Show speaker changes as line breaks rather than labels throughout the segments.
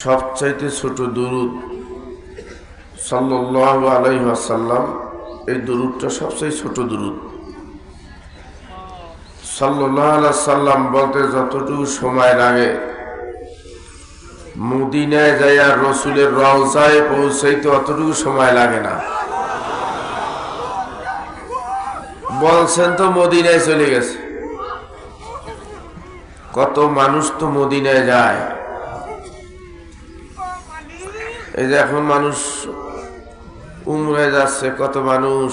সবচাইতে ছোট দুরূদ সাল্লাল্লাহু আলাইহি ওয়াসাল্লাম, এই দুরূদটা সবচেয়ে ছোট দুরূদ। সাল্লাল্লাহু আলাইহি ওয়াসাল্লাম বলতে যতটুকু সময় লাগে, মদিনায় যাইয়া রসুলের রওজায় পৌঁছাইতে অতটুকু সময় লাগে না। বলছেন তো মদিনায় চলে গেছে। কত মানুষ তো মদিনায় যায়। এই যে এখন মানুষ উমরায় যাচ্ছে, কত মানুষ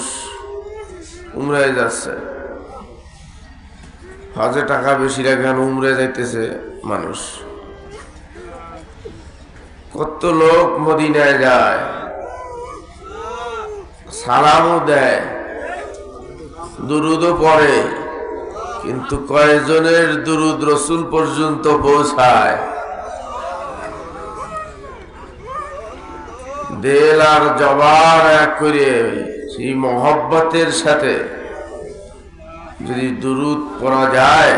উমরায় যাচ্ছে। হজে টাকা বেশি রাখেন, উমরায় যাইতেছে মানুষ। কত লোক মদিনায় যায়, সালামও দেয়, দুরুদও পড়ে, কিন্তু কয়েকজনের দুরুদ রসুল পর্যন্ত পৌঁছায়? দিল আর জবান এক করে সেই মহব্বতের সাথে যদি দুরুদ পড়া যায়,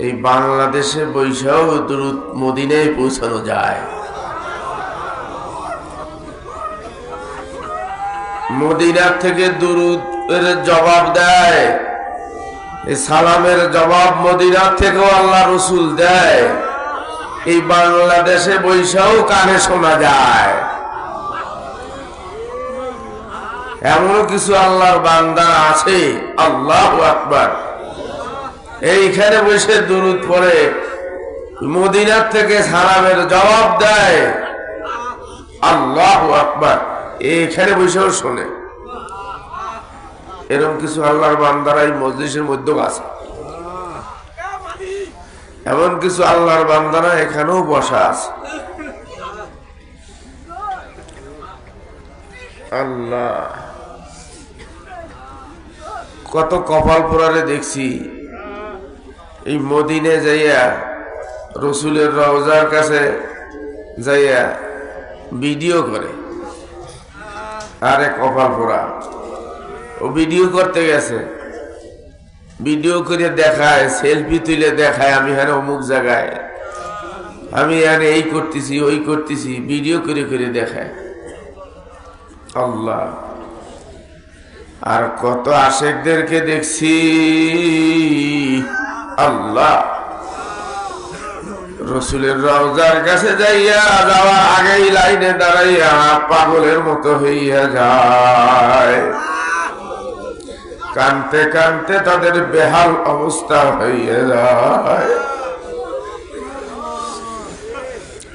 এই বাংলাদেশে বৈশাও দুরুদ মদিনায় পৌঁছানো যায়। মদিনার থেকে দুরুদের জবাব দেয়, এই সালামের জবাব মদিনার থেকেও আল্লাহ রসুল দেয়। এই বাংলাদেশে বৈশাও কানে শোনা যায়। এমন কিছু আল্লাহর বান্দা আছে, আল্লাহু আকবার, এইখানে বসে দুরূদ পড়ে মদিনার থেকে সালামের জবাব দেয়। আল্লাহু আকবার, এইখানে বসেও শোনে। এরকম কিছু আল্লাহর বান্দারা এই মজলিসের মধ্যে আছে। এমন কিছু আল্লাহর বান্দারা এখানেও বসা আছে। আল্লাহ, কত কপাল পোড়ারে দেখছি এই মদিনে যাইয়া রসুলের রওজার কাছে যাইয়া ভিডিও করে। আরে কপাল পোড়া, ও ভিডিও করতে গেছে, ভিডিও করে দেখায়, সেলফি তুলে দেখায়, আমি হ্যাঁ অমুক জায়গায়, আমি হ্যাঁ এই করতেছি ওই করতেছি, ভিডিও করে করে দেখায়। আল্লাহ, আর কত আশেকদেরকে দেখছি আল্লাহ রসুলের রওজার কাছে যাইয়া যাওয়ার আগেই লাইনে দাঁড়াইয়া পাগলের মতো হইয়া যায়। কানতে কানতে তাদের বেহাল অবস্থা হইয়া যায়।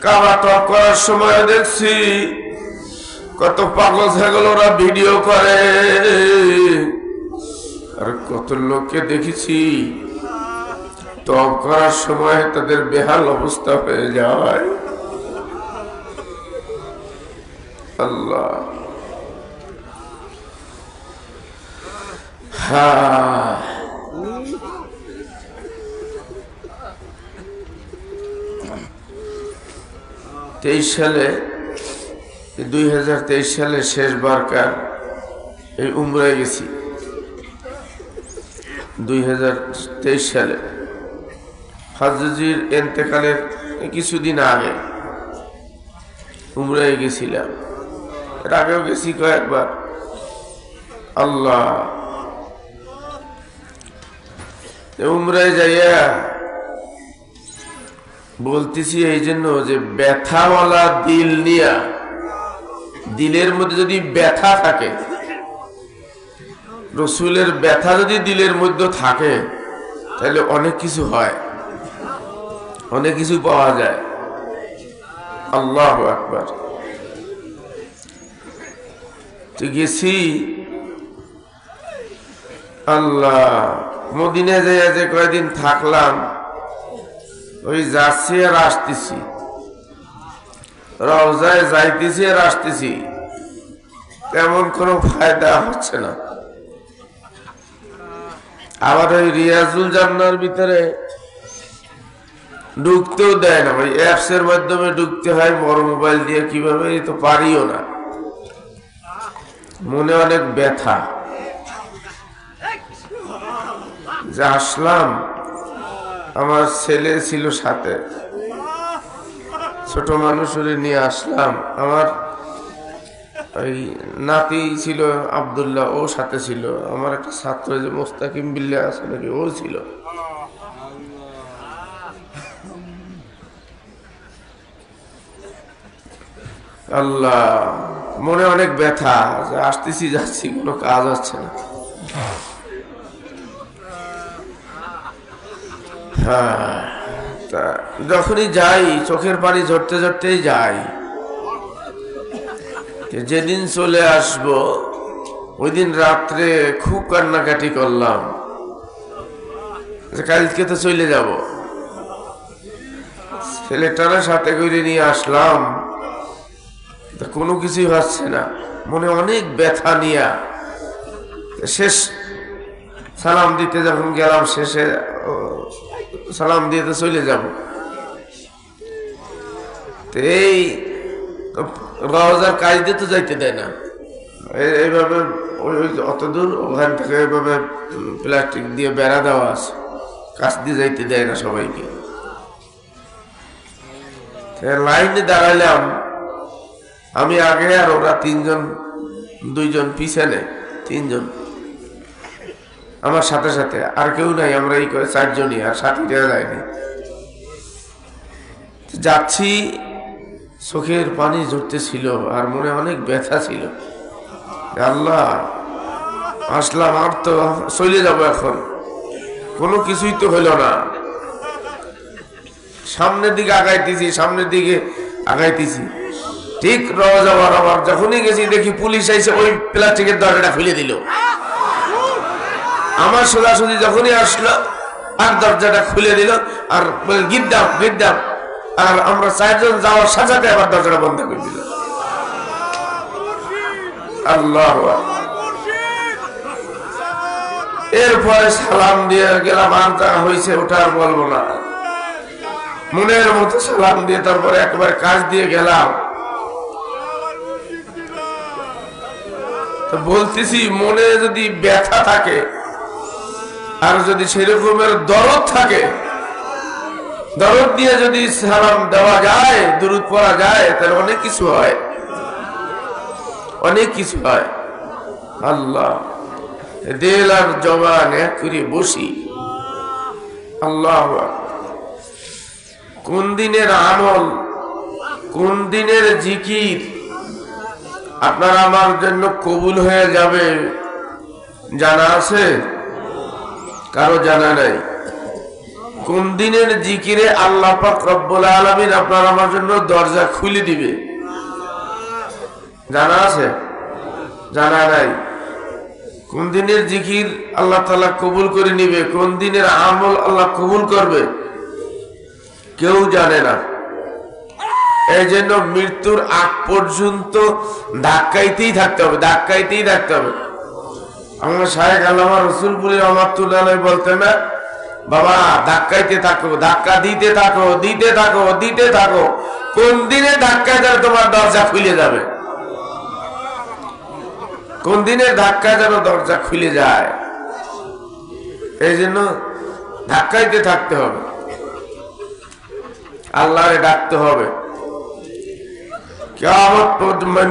কাবা তওয়াফ করার সময় দেখছি কত পাগল ছাগল ওরা ভিডিও করে। আর কত লোককে দেখেছি তওয়াফ করার সময় তাদের বেহাল অবস্থা হয়ে যায়। আল্লাহ, হ্যাঁ, 2023 সালে শেষবারকার এই উমরায় গেছি। 2023 সালে হযরতের ইন্তেকালের কিছুদিন আগে উমরায় গেছিলাম। এর আগেও গেছি কয়েকবার। আল্লাহ, উমরায় যাইয়া বলতেছি এই জন্য যে ব্যথাওয়ালা দিল নিয়া, দিলের মধ্যে যদি ব্যথা থাকে, রসুলের ব্যথা যদি দিলের মধ্যে থাকে, তাহলে অনেক কিছু হয়, অনেক কিছু পাওয়া যায়। আল্লাহু আকবার। তো গেছি, আল্লাহ, মদিনায় যাইয়া যে কয়েকদিন থাকলাম, ওই যাচ্ছি আর আসতেছি, রওজায় যাইতেছি আর আসতেছি, তেমন কোনো ফায়দা হচ্ছে না। আবার ওই রিয়াজুল জান্নার ভিতরে ঢুকতেও দেয় না, ওই অ্যাপস এর মাধ্যমে ঢুকতে হয়, বড় মোবাইল দিয়ে কিভাবে তো পারিও না। মনে অনেক ব্যথা যে আসলাম, আমার ছেলে ছিল সাথে, ছোট মানুষের নিয়ে আসলাম। আমার ওই নাতি ছিল আব্দুল্লাহ, ও সাথে ছিল। আমার একটা ছাত্র যে মোস্তাকিম বিল্লাহ আছে নাকি, ও ছিল। আল্লাহ, মনে অনেক ব্যথা, আসতেছি যাচ্ছি, কোনো কাজ হচ্ছে না। হ্যাঁ, তা যখনই যাই চোখের পানি ঝরতে ঝরতেই যাই। যেদিন চলে আসব ওই দিন রাত্রে খুব কান্নাকাটি করলাম, কালকে তো চলে যাব। ছেলেটারা সাথে করে নিয়ে আসলাম, কোনো কিছুই হচ্ছে না, মনে অনেক ব্যথা নিয়ে। শেষ সালাম দিতে যখন গেলাম, শেষে সালাম দিয়ে তো চলে যাব, এই রওজার কাজ দিয়ে তো যাইতে দেয় না। এইভাবে অত দূর ওখান থেকে এইভাবে প্লাস্টিক দিয়ে বেড়া দেওয়া আছে, কাছ দিয়ে যাইতে দেয় না সবাইকে। লাইনে দাঁড়াইলাম আমি আগে, আর ওরা তিনজন, দুইজন পিছনে, তিনজন আমার সাথে সাথে, আর কেউ নাই। আমরা এই করে চারজনই, আর সাথীরা যায়নি। যাচ্ছি, চোখের পানি ঝরতেছিল আর মনে অনেক ব্যথা ছিল। আল্লাহ, আসলাম, আর তো চলে যাব এখন, কোনো কিছুই তো হইল না। সামনের দিকে আগাইতেছি, সামনের দিকে আগাইতেছি, ঠিক রওজা বরাবর যখনই গেছি দেখি পুলিশ আইসে ওই প্লাস্টিকের দরজাটা খুলে দিল। আমার সোজাসুজি যখনই আসলো আর দরজাটা খুলে দিল, আর গিদ্দাম গিদ্দাম, আর আমরা চারজন যাওয়ার সাথে আবার দরজাটা বন্ধ করে দিল। আল্লাহ, এরপরে সালাম দিয়ে গেলাম, আর যা হয়েছে ওটা আর বলবো না। মনের মতো সালাম দিয়ে তারপরে একবারে কাজ দিয়ে গেলাম। বলতেছি, মনে যদি ব্যথা থাকে আর যদি সেরকমের দরদ থাকে, দরদ দিয়ে যদি সালাম দেওয়া যায়, দুরূদ পড়া যায়, তাহলে অনেক কিছু হয়, অনেক কিছু হয়। আল্লাহ, দিল আর জবান এক করে বসি। আল্লাহ, কোন দিনের আমল, কোন দিনের জিকির আপনার আমার জন্য কবুল হয়ে যাবে জানা আছে? কারো জানা নাই? কোন দিনের জিকিরে আল্লাহ পাক রব্বুল আলামিন আপনার আমার জন্য দরজা খুলে দিবে জানা আছে? জানা নাই? কোন দিনের জিকির আল্লাহ তাআলা কবুল করে নিবে, কোন দিনের আমল আল্লাহ কবুল করবে, কেউ জানে না। এই জন্য মৃত্যুর আগ পর্যন্ত ধাক্কাইতেই থাকতে হবে, ধাক্কাইতেই থাকতে হবে। আমার শায়েখ আল্লামা রসুলপুরি রহমাতুল্লাহ আলাইহি বলতেন না, বাবা ধাক্কাইতে থাকো, ধাক্কা দিতে থাকো, দিতে থাকো, দিতে থাকো, কোন দিনে ধাক্কায় যেন তোমার দরজা খুলে যাবে, কোন দিনের ধাক্কায় যেন দরজা খুলে যায়। এই জন্য ধাক্কাইতে থাকতে হবে, আল্লাহরে ডাকতে হবে।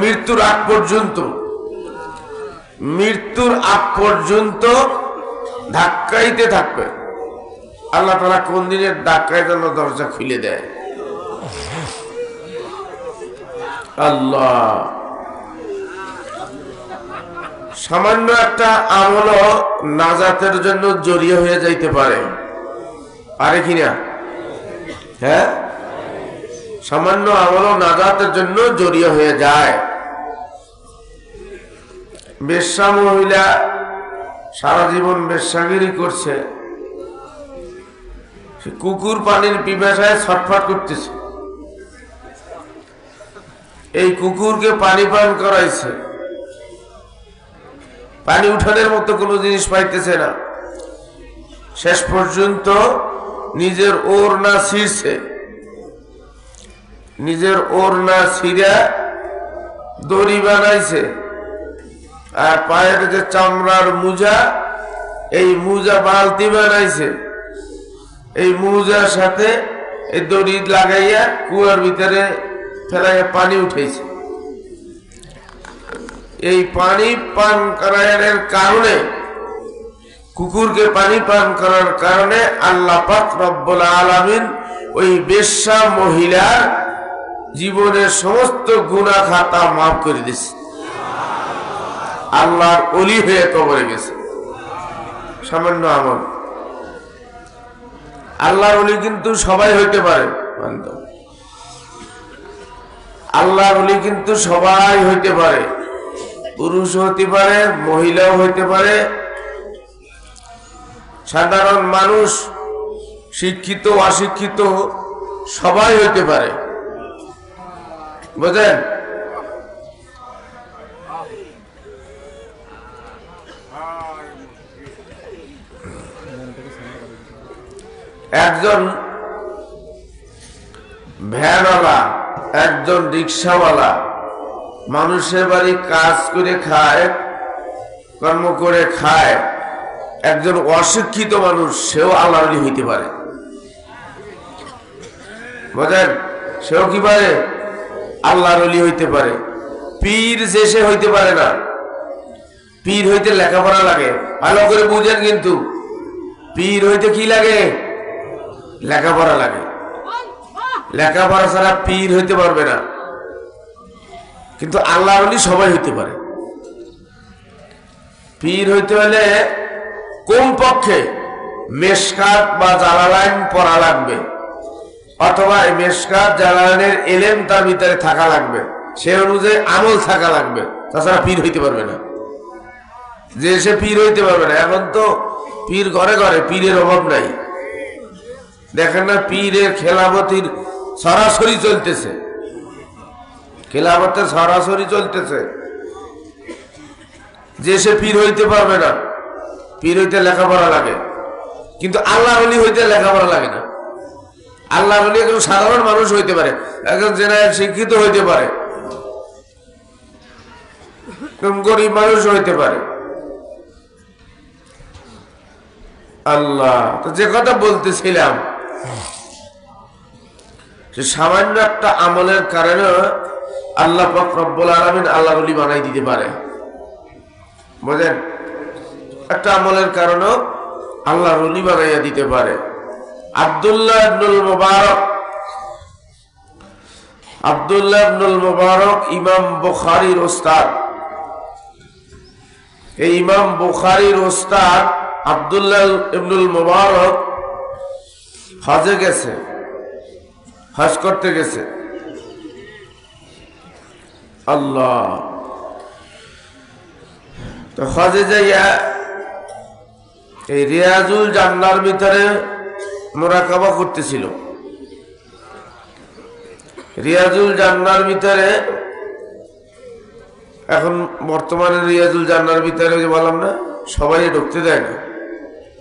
মৃত্যুর আগ পর্যন্ত, মৃত্যুর আগ পর্যন্ত ধাক্কাইতে থাকবে। আল্লাহ তাআলা কোন দিনের ধাক্কায় যেন দরজা খুলে দেয়। আল্লাহ, সামান্য একটা আমল নাজাতের জন্য জড়িয়ে হয়ে যাইতে পারে, পারে কিনা? হ্যাঁ, সামান্য আমল নাজাতের জন্য জড়িয়ে হয়ে যায়। বেশ্যা মহিলা সারা জীবন বেশ্যাগিরি করছে, কুকুর পানির পিপাসায় ছটফট করতেছে, এই কুকুরকে পানি পান করাইছে, পানি উঠানোর মতো কোনো জিনিস পাইতেছে না। শেষ পর্যন্ত নিজের ওড়না ছিঁড়ছে, নিজের ওড়না ছিঁড়া দড়ি বানাইছে, আর পায়ের যে চামড়ার মুজা, এই মুজা বালতি বানাইছে, এই মুজার সাথে এই দড়ি লাগাইয়া কুয়ার ভিতরে ফেলাইয়া পানি উঠেছে। এই পানি পান করার কারণে, কুকুরকে পানি পান করার কারণে আল্লাহ পাক রব্বুল আলামিন ওই বেশ্যা মহিলার জীবনের সমস্ত গুনাহ খাতা মাফ করে দিয়েছে। আল্লাহর ওলি হয়ে কবরে গেছে সামান্য আমল। আল্লাহর ওলি কিন্তু সবাই হইতে পারে, আল্লাহর ওলি কিন্তু সবাই হইতে পারে, পুরুষ হইতে পারে, মহিলাও হইতে পারে, সাধারণ মানুষ, শিক্ষিত অশিক্ষিত সবাই হইতে পারে, বুঝলেন? একজন ভ্যানওয়ালা, একজন রিক্সাওয়ালা মানুষের বাড়ি কাজ করে খায়, কর্ম করে খায়, একজন অশিক্ষিত মানুষ সেও আল্লাহর ওলি হইতে পারে, বুঝলেন? সেও কি পারে? আল্লাহর ওলি হইতে পারে। পীর যে সে হইতে পারে না। পীর হইতে লেখাপড়া লাগে, ভালো করে বুঝেন কিন্তু। পীর হইতে কি লাগে? লেখাপড়া লাগে। লেখাপড়া ছাড়া পীর হইতে পারবে না। কিন্তু আল্লাহর ওলি সবাই হইতে পারে। পীর হইতে হলে কমপক্ষে মেশকাত বা জালালাইন পড়া লাগবে, অথবা মেশকাত জালালাইনের ইলম তার ভিতরে থাকা লাগবে, সে অনুযায়ী আমল থাকা লাগবে, তাছাড়া পীর হইতে পারবে না। যে সে পীর হইতে পারবে না। এখন তো পীর ঘরে ঘরে, পীরের অভাব নাই। দেখেন না, পীরের খেলাফতির সরাসরি চলতেছে, খেলাফতের সরাসরি চলতেছে। যে সে পীর হইতে পারবে না। পীর হইতে লেখাপড়া লাগে, কিন্তু আল্লাহর ওলি হইতে লেখাপড়া লাগে না। আল্লাহর ওলি একজন সাধারণ মানুষ হইতে পারে, একজন জেনারেল শিক্ষিত হইতে পারে, গরিব মানুষ হইতে পারে। আল্লাহ তো যে কথা বলতেছিলাম, যে সামান্য একটা আমলের কারণে আল্লাহ পাক রব্বুল আলামিন আল্লাহর ওলি বানাই দিতে পারে, বুঝলেন? একটা আমলের কারণে আল্লাহর ওলি বানাইয়া দিতে পারে। আব্দুল্লাহ ইবনুল মুবারক, আব্দুল্লাহ ইবনুল মুবারক ইমাম বুখারীর ওস্তাদ। এই ইমাম বুখারীর ওস্তাদ আব্দুল্লাহ ইবনুল মুবারক হজে গেছে, হজ করতে গেছে। আল্লাহ তো হজে যাইয়া এই রিয়াজুল জান্নার ভিতরে মুরাকাবা করতেছিল। রিয়াজুল জান্নার ভিতরে, এখন বর্তমানে রিয়াজুল জান্নার ভিতরে যে বললাম না, সবাই ঢুকতে দেয় না।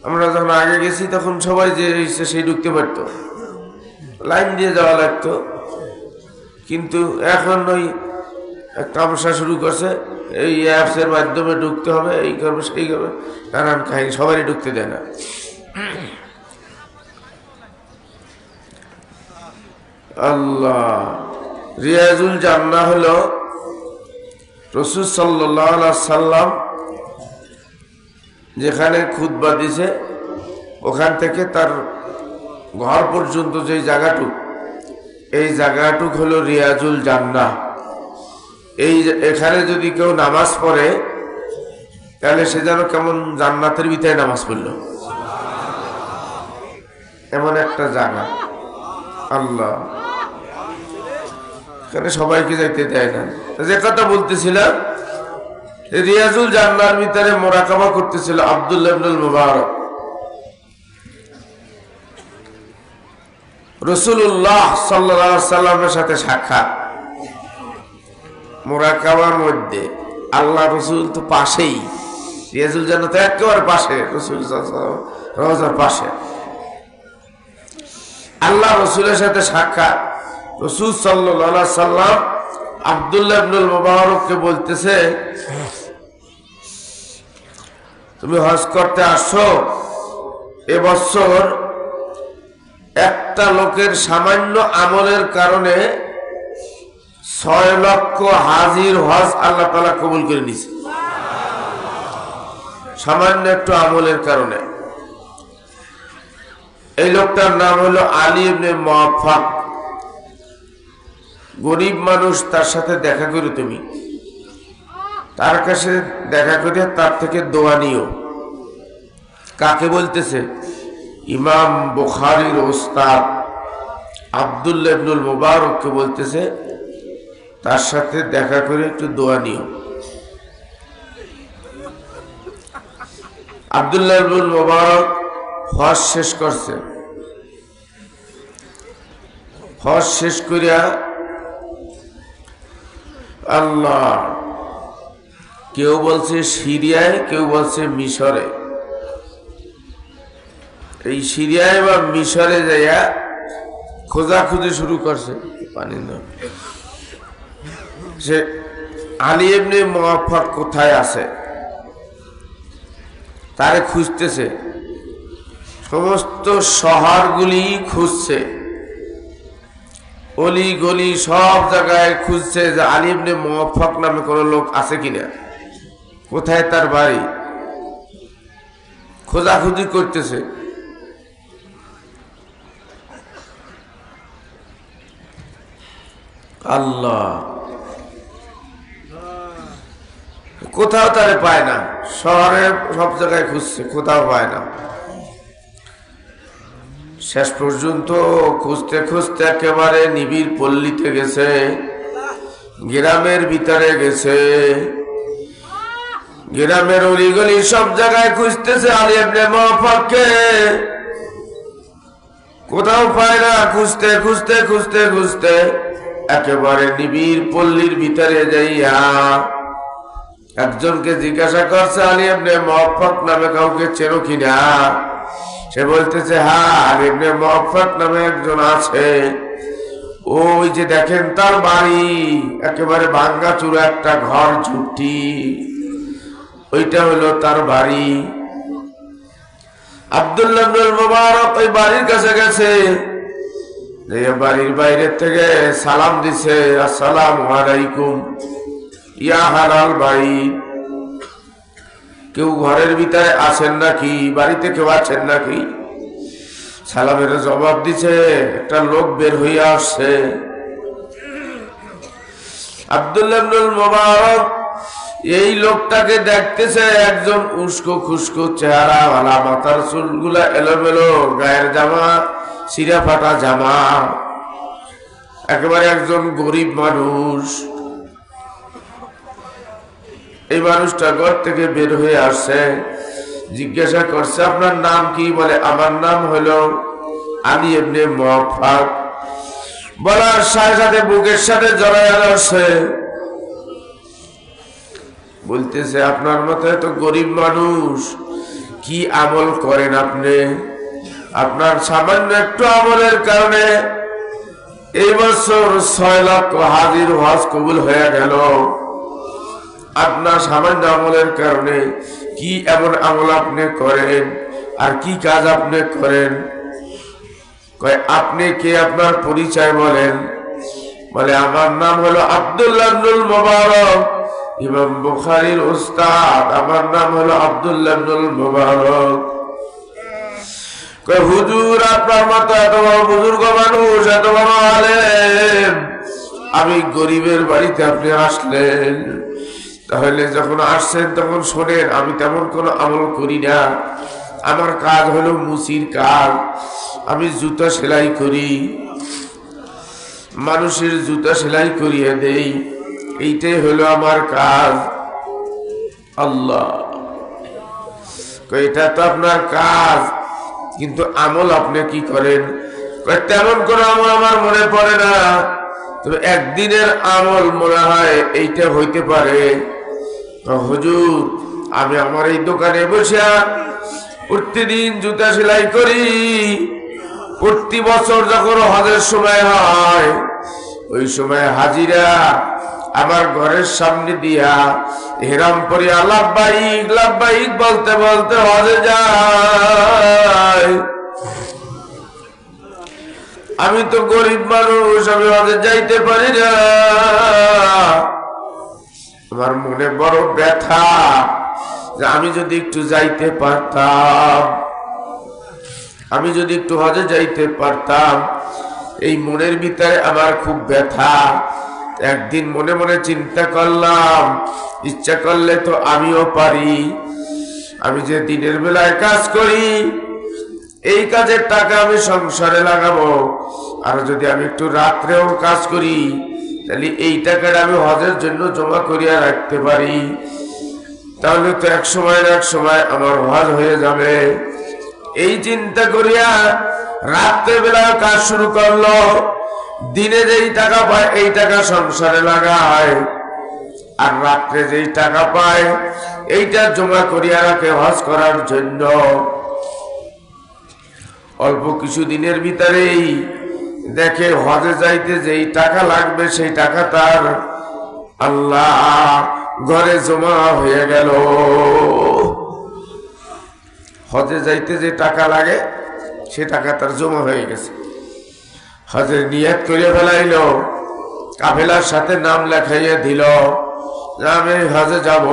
আমরা যখন আগে গেছি তখন সবাই যে ইচ্ছে সেই ঢুকতে পারত, লাইন দিয়ে যাওয়া লাগতো। কিন্তু এখন ওই তামসা শুরু করছে, এই অ্যাপসের মাধ্যমে ঢুকতে হবে, এই করবে সেই করবে, নানান কাহিনী, সবাই ঢুকতে দেয় না। আল্লাহ, রিয়াজুল জান্নাহ হলো রাসূল সাল্লাল্লাহু আলাইহি সাল্লাম যেখানে খুতবা দিছে, ওখান থেকে তার ঘর পর্যন্ত যে জায়গাটুক, এই জায়গাটুক হলো রিয়াজুল জান্নাহ। এখানে যদি কেউ নামাজ পড়ে তাহলে সে যেন কেমন জান্নাতের ভিতরে নামাজ পড়ল, এমন একটা জায়গা। আল্লাহ, এখানে সবাইকে যাইতে দেয় না। যে কথা বলতেছিলাম, রিয়াজুল জান্নার ভিতরে মুরাকাবা করতেছিল আব্দুল্লাহ ইবনুল মুবারক। রাসূলুল্লাহ সাল্লাল্লাহু আলাইহি সাল্লামের সাথে সাক্ষাৎ, মুরাকাবার মধ্যে। আল্লাহ রসুল তো পাশেই, রিয়াজুল জান্নাত একেবারে পাশে, রাসূল সাল্লাল্লাহু আলাইহি ওয়াসাল্লাম রওজার পাশে। আল্লাহ রসুলের সাথে সাক্ষাৎ। রাসূল সাল্লাল্লাহু আলাইহি সাল্লাম আব্দুল্লাহ ইবনুল মুবারককে বলতেছে, তুমি হজ করতে আসছো, এবছর একটা লোকের সামান্য আমলের কারণে 6 লক্ষ হাজির হজ আল্লাহ তাআলা কবুল করে নিয়েছে, সামান্য একটু আমলের কারণে। এই লোকটার নাম হলো আলী ইবনে মুআফফাক। গরিব মানুষ, তার সাথে দেখা করে তুমি, তার কাছে দেখা করে তার থেকে দোয়া নিও। কাকে বলতেছে? ইমাম বুখারীর ওস্তাদ আব্দুল্লাহ ইবনুল মুবারককে বলতেছে তার সাথে দেখা করে একটু দোয়া নিও। আব্দুল্লাহ ইবনুল মুবারক হজ শেষ করছে। হজ শেষ করিয়া আল্লাহ, কেউ বলছে সিরিয়ায়, কেউ বলছে মিশরে, এই সিরিয়ায় বা মিশরে যাইয়া খোঁজাখুঁজি শুরু করছে। পানি না, সে আলী ইবনে মুআফফাক কোথায় আছে তারে খুঁজতেছে, সমস্ত শহরগুলি খুঁজছে, অলি গলি সব জায়গায় খুঁজছে যে আলী ইবনে মুআফফাক নামে কোনো লোক আছে কিনা, কোথায় তার বাড়ি, খোঁজাখুঁজি করতেছে। আল্লাহ, কোথাও তারে পায় না, শহরে সব জায়গায় খুঁজছে, কোথাও পায় না। শেষ পর্যন্ত খুঁজতে খুঁজতে একেবারে নিবিড় পল্লীতে গেছে, গ্রামের ভিতরে গেছে, গ্রামের অলিগলি সব জায়গায় খুঁজতেছে আলী ইবনে মুআফফাককে, কোথাও পায় না। খুঁজতে খুঁজতে খুঁজতে খুঁজতে একেবারে নিবিড় পল্লীর ভিতরে যাইয়া একজনকে জিজ্ঞাসা করছে, আলী ইবনে মুআফফাক নামে কাউকে চেনো কিনা? সে বলতেছে, হ্যাঁ, আলী ইবনে মুআফফাক নামে একজন আছে, ওই যে দেখেন তার বাড়ি, একেবারে ভাঙ্গা চূড়া একটা ঘর, ঝুপটি, ওইটা হলো তার বাড়ি। আব্দুল্লাহ ইবনুল মুবারক ওই বাড়ির কাছে গেছে, বাড়ির বাইরে থেকে সালাম দিছে, আসসালামু আলাইকুম ইয়া হালাল বাড়ি, কেউ ঘরের ভিতরে আছেন নাকি, বাড়িতে কেউ আছেন নাকি? সালামের জবাব দিছে, একটা লোক বের হইয়া আসছে। আব্দুল্লাহ ইবনুল মুবারক এই লোকটাকে দেখতেছে, একজন উস্কো খুস্কো চেহারা ওয়ালা, মাথার চুলগুলা এলোমেলো, গায়ের জামা ছিঁড়া ফাটা জামা, একেবারে একজন গরিব মানুষ। এই মানুষটা ঘর থেকে বের হয়ে আসছে, জিজ্ঞাসা করছে, আপনার নাম কি? বলে, আমার নাম হলো আলী ইবনে মুআফফাক। বলার সাথে সাথে বুকের সাথে জড়াইয়া ধরছে, বলতেছে, আপনার মতো এত গরিব মানুষ কি আমল করেন আপনি? আপনার সামান্য একটু আমলের কারণে এই বছর 6 লক্ষ হাজির হজ কবুল হয়ে গেল। আপনার সামান্য আমলের কারণে কি এমন আমল আপনি করেন, আর কি কাজ আপনি করেন? কয়, আপনি কে, আপনার পরিচয় বলেন। বলে, আমার নাম হলো আব্দুল্লাহ ইবনুল মুবারক, ইমাম বুখারীর ওস্তাদ, আমার নাম হলো আব্দুল্লাহ ইবনুল মুবারক। কয়, হুজুর, আপনার মতো এত বড় বুজুর্গ মানুষ, এত বড় আলেম, আমি গরিবের বাড়িতে আপনি আসলেন, তাহলে যখন আসছেন তখন শোনেন, আমি তেমন কোনো আমল করি না, আমার কাজ হলো মুসির কাজ, আমি জুতা সেলাই করি, মানুষের জুতা সেলাই করিয়ে দেই, এইটাই হলো আমার কাজ। আল্লাহ, এটা তো আপনার কাজ, কিন্তু আমল আপনি কি করেন? তেমন কোনো আমল আমার মনে পড়ে না, তবে একদিনের আমল মনে হয় এইটা হইতে পারে। হুজুর, আমি আমার এই দোকানে বসে প্রতিদিন জুতা সেলাই করি, প্রতি বছর যখন হজের সময় হয় ওই সময় হাজিরা আমার ঘরের সামনে দিয়া হেরাম পরিয়া লাব্বাইক লাব্বাইক বলতে বলতে হজে যায়। আমি তো গরিব মানুষ, আমি হজে যাইতে পারি না। আমার মনে বড় ব্যথা যে আমি যদি একটু যাইতে পারতাম, আমি যদি একটু হজে যাইতে পারতাম। এই মনের ভিতরে আমার খুব ব্যথা। একদিন মনে মনে চিন্তা করলাম, ইচ্ছা করলে তো আমিও পারি। আমি যে দিনের বেলায় কাজ করি, এই কাজের টাকা আমি সংসারে লাগাবো, আর যদি আমি একটু রাত্রেও কাজ করি, তাহলে এই টাকাটা আমি হজের জন্য জমা করিয়া রাখতে পারি। তাহলে তো এক সময় না এক সময় আমার হজ হয়ে যাবে। এই চিন্তা করিয়া রাত্রে বেলায় কাজ শুরু করলো। দিনে যেই টাকা পায় এই টাকা সংসারে লাগায়, আর রাত্রে যেই টাকা পায় এইটা জমা করিয়া রাখে হজ করার জন্য। অল্প কিছু দিনের ভিতরেই দেখে হজে যাইতে যেই টাকা লাগবে সেই টাকা তার আল্লাহ ঘরে জমা হয়ে গেল। হজে যাইতে যে টাকা লাগে সে টাকা তার জমা হয়ে গেছে। হজের নিয়ত করে ফেলাইল, কাফেলার সাথে নাম লেখাইয়া দিল যে আমি হজে যাব।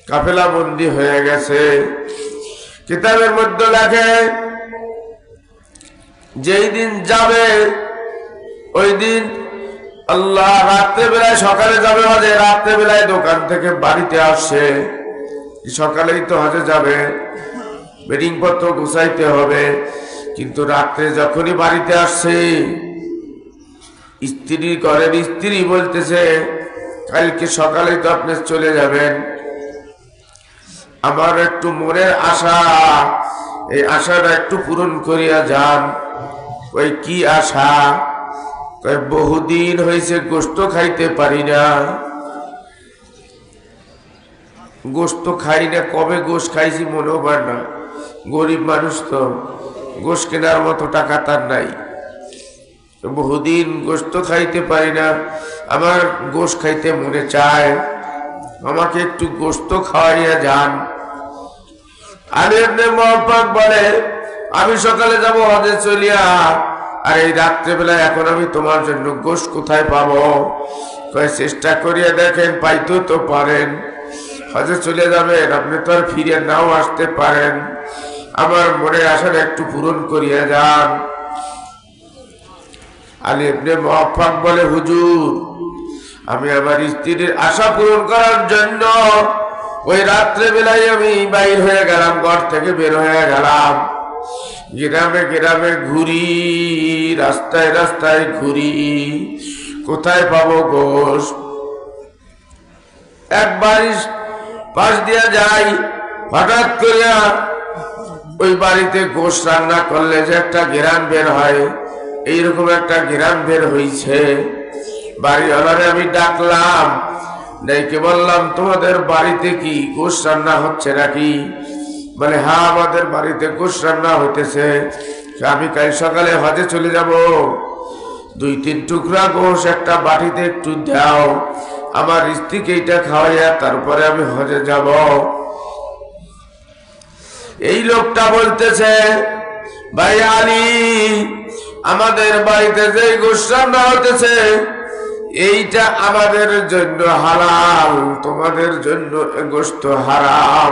কাফেলা বন্দী হয়ে গেছে। কিতাবের মধ্যে লেখে যেই দিন যাবে ওই দিন আল্লাহ রাত্রে বেলায়, সকালে যাবে হজে, রাত্রে বেলায় দোকান থেকে বাড়িতে আসছে। সকালেই তো হজে যাবে, বেডিং পত্র গুছাইতে হবে, কিন্তু রাত্রে যখনই বাড়িতে আসছে স্ত্রী ঘরের স্ত্রী বলতেছে কালকে সকালেই তো আপনি চলে যাবেন, আমার একটু মনের আশা, এই আশাটা একটু পূরণ করিয়া যান। ওই কি আশা? বহুদিন হয়েছে গোশত খাইতে পারি না, গোশত খাই না। কবে গোশ খাইছি মনেও পার না। গরিব মানুষ তো, গোশ কেনার মতো টাকা তার নাই। বহুদিন গোশত খাইতে পারি না, আমার গোশ খাইতে মনে চায়, আমাকে একটু গোশত খাওয়াইয়া যান। আলী ইবনে মুহাম্মদ বলে আমি সকালে যাব হজে চলিয়া, আর এই রাত্রেবেলায় এখন আমি তোমার জন্য গোশত কোথায় পাবো? চেষ্টা করিয়া দেখেন, পাইতেও তো পারেন। হজে চলে যাবেন, আপনি তো আর ফিরে নাও আসতে পারেন, আমার মনের আশাটা একটু পূরণ করিয়া যান। আলী ইবনে মুহাম্মদ বলে হুজুর, আমি আমার স্ত্রীর আশা পূরণ করার জন্য ওই রাত্রে বেলায় আমি বাইর হয়ে গেলাম, ঘর থেকে বের হয়ে গেলাম, গ্রামে গ্রামে ঘুরি, রাস্তায় রাস্তায় ঘুরি, কোথায় পাবো গোশ? একবার পাশ দিয়া যাই, হঠাৎ করিয়া ওই বাড়িতে গোশ রান্না করলে যে একটা ঘ্রাণ বের হয়, এইরকম একটা ঘ্রাণ বের হইছে। বাড়িওয়ালারে আমি ডাকলাম, ডেকে বললাম তোমাদের বাড়িতে কি গোশ রান্না হচ্ছে নাকি? বলে হ্যাঁ, আমাদের বাড়িতে গোশ রান্না হইতেছে, আমি কাল সকালে হজে চলে যাব, 2-3 টুকরা গোশ একটা বাটিতে একটু দাও, আমার স্ত্রীকে এটা খাওয়াইয়া তারপরে আমি হজে যাব। এই লোকটা বলতেছে ভাই আলী, আমাদের বাড়িতে যে গোশ রান্না হইতেছে এইটা আমাদের জন্য হালাল, তোমাদের জন্য গোশত হারাম,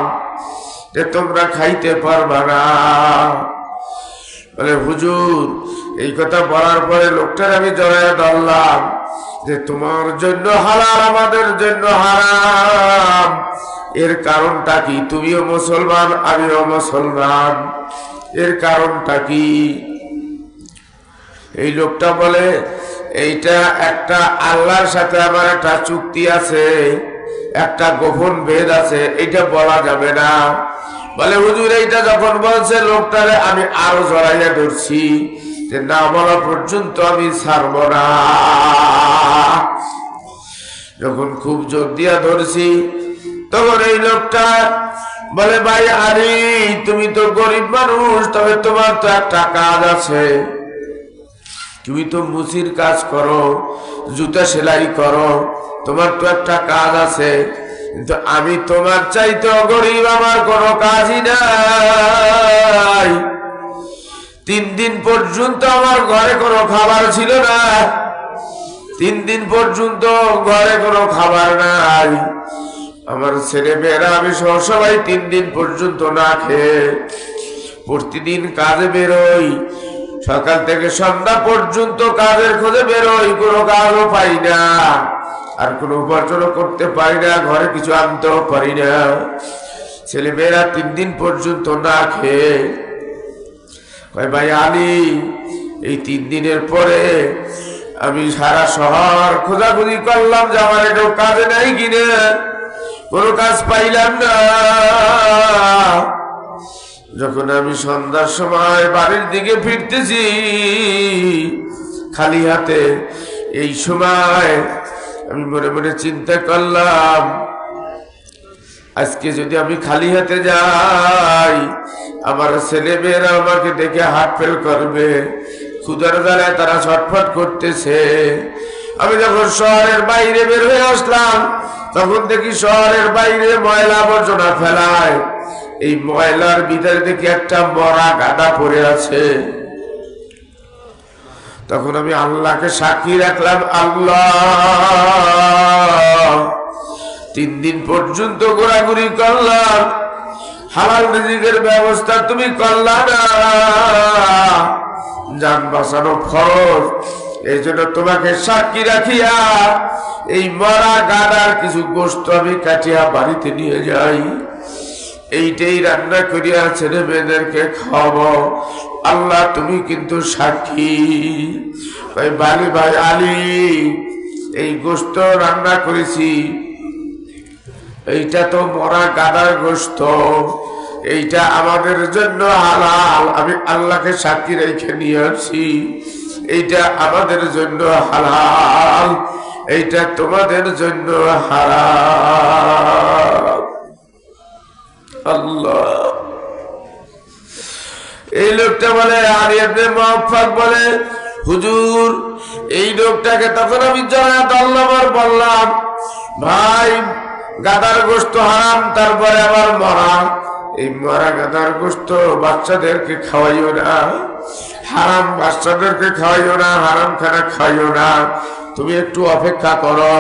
যে তোমরা খাইতে পারবা না। বলে হুজুর, এই কথা বলার পরে লোকটার আমি জড়াইয়া ধরলাম যে তোমার জন্য হালাল, আমাদের জন্য হারাম, এর কারণটা কি? তুমিও মুসলমান, আমিও মুসলমান, এর কারণটা কি? এই লোকটা বলে এইটা একটা আল্লাহর সাথে আমার একটা চুক্তি আছে, একটা গোপন ভেদ আছে, এটা বলা যাবে না। বলে হুজুর, এইটা যখন বলছে লোকটারে আমি আরো জড়াইয়া ধরছি যে না বলা পর্যন্ত আমি ছাড়ব না। যখন খুব জোর দিয়া ধরছি তখন এই লোকটা বলে ভাই আরে, তুমি তো গরিব মানুষ, তবে তোমার তো একটা কাজ আছে, তুমি তো মুচির কাজ করো, জুতা সেলাই করো, তোমার তো একটা কাজ আছে, কিন্তু আমি তোমার চাইতে গরিব, আমার কোনো কাজই নাই। 3 দিন পর্যন্ত আমার ঘরে কোনো খাবার ছিল না। 3 দিন পর্যন্ত ঘরে কোনো খাবার নাই। আমার ছেলে মেয়েরা আমি সহ সবাই 3 দিন পর্যন্ত না খেয়ে প্রতিদিন কাজে বেরোই। সকাল থেকে সন্ধ্যা পর্যন্ত কাজের খোঁজে বেরোই, কোনো কাজও পাই না, আর কোনো উপার্জনও করতে পারি না, ঘরে কিছু আনতেও পারি না। ছেলে মেয়েরা 3 দিন পর্যন্ত না খেয়ে। ভাই আলী, এই 3 দিনের পরে আমি সারা শহর খোঁজাখুঁজি করলাম যে আমার একটু কাজে নাই কিনে, কোনো কাজ পাইলাম না। যখন আমি সন্ধ্যার সময় বাড়ির দিকে ফিরতেছি খালি হাতে, এই সময় আমি মনে মনে চিন্তা করলাম, আজকে যদি আমি খালি হাতে যাই আমার ছেলে মেয়েরা আমাকে দেখে হাত ফেল করবে, ক্ষুধার জ্বালায় তারা ছটফট করতেছে। আমি যখন শহরের বাইরে বের হয়ে আসলাম তখন দেখি শহরের বাইরে ময়লা আবর্জনা ফেলায়, এই ময়লার ভিতরে দেখি একটা মরা গাদা পড়ে আছে। তখন আমি আল্লাহকে সাক্ষী রাখলাম, আল্লাহ 3 দিন পর্যন্ত ঘোরাঘুরি করলাম, হালাল রিজিকের ব্যবস্থা তুমি করলা না, জান বাঁচানো ফরজ, এই জন্য তোমাকে সাক্ষী রাখিয়া এই মরা গাদার কিছু গোশত আমি কাটিয়া বাড়িতে নিয়ে যাই, এইটাই রান্না করিয়া ছেলে মেয়েদেরকে খাওয়াবো। আল্লাহ তুমি কিন্তু সাক্ষী। ভাই আলী, এই গোশত রান্না করেছি, এইটা তো মরা গাদার গোশত, এইটা আমাদের জন্য হালাল, আমি আল্লাহকে সাক্ষী রেখে নিয়ে আসছি, এইটা আমাদের জন্য হালাল, এইটা তোমাদের জন্য হারাম। আল্লাহ। এই লোকটা বলে, আলী ইবনে মুআফফাক বলে, হুজুর এই লোকটাকে তখন আমি জনাত আল্লাহর বললাম, ভাই গাদার গোশত হারাম, তারপরে আবার মরা, এই মরা গাদার গোশত বাচ্চাদেরকে খাওয়াইও না, হারাম বাচ্চাদেরকে খাওয়াইও না, হারাম খানা খাইও না, তুমি একটু অপেক্ষা করো,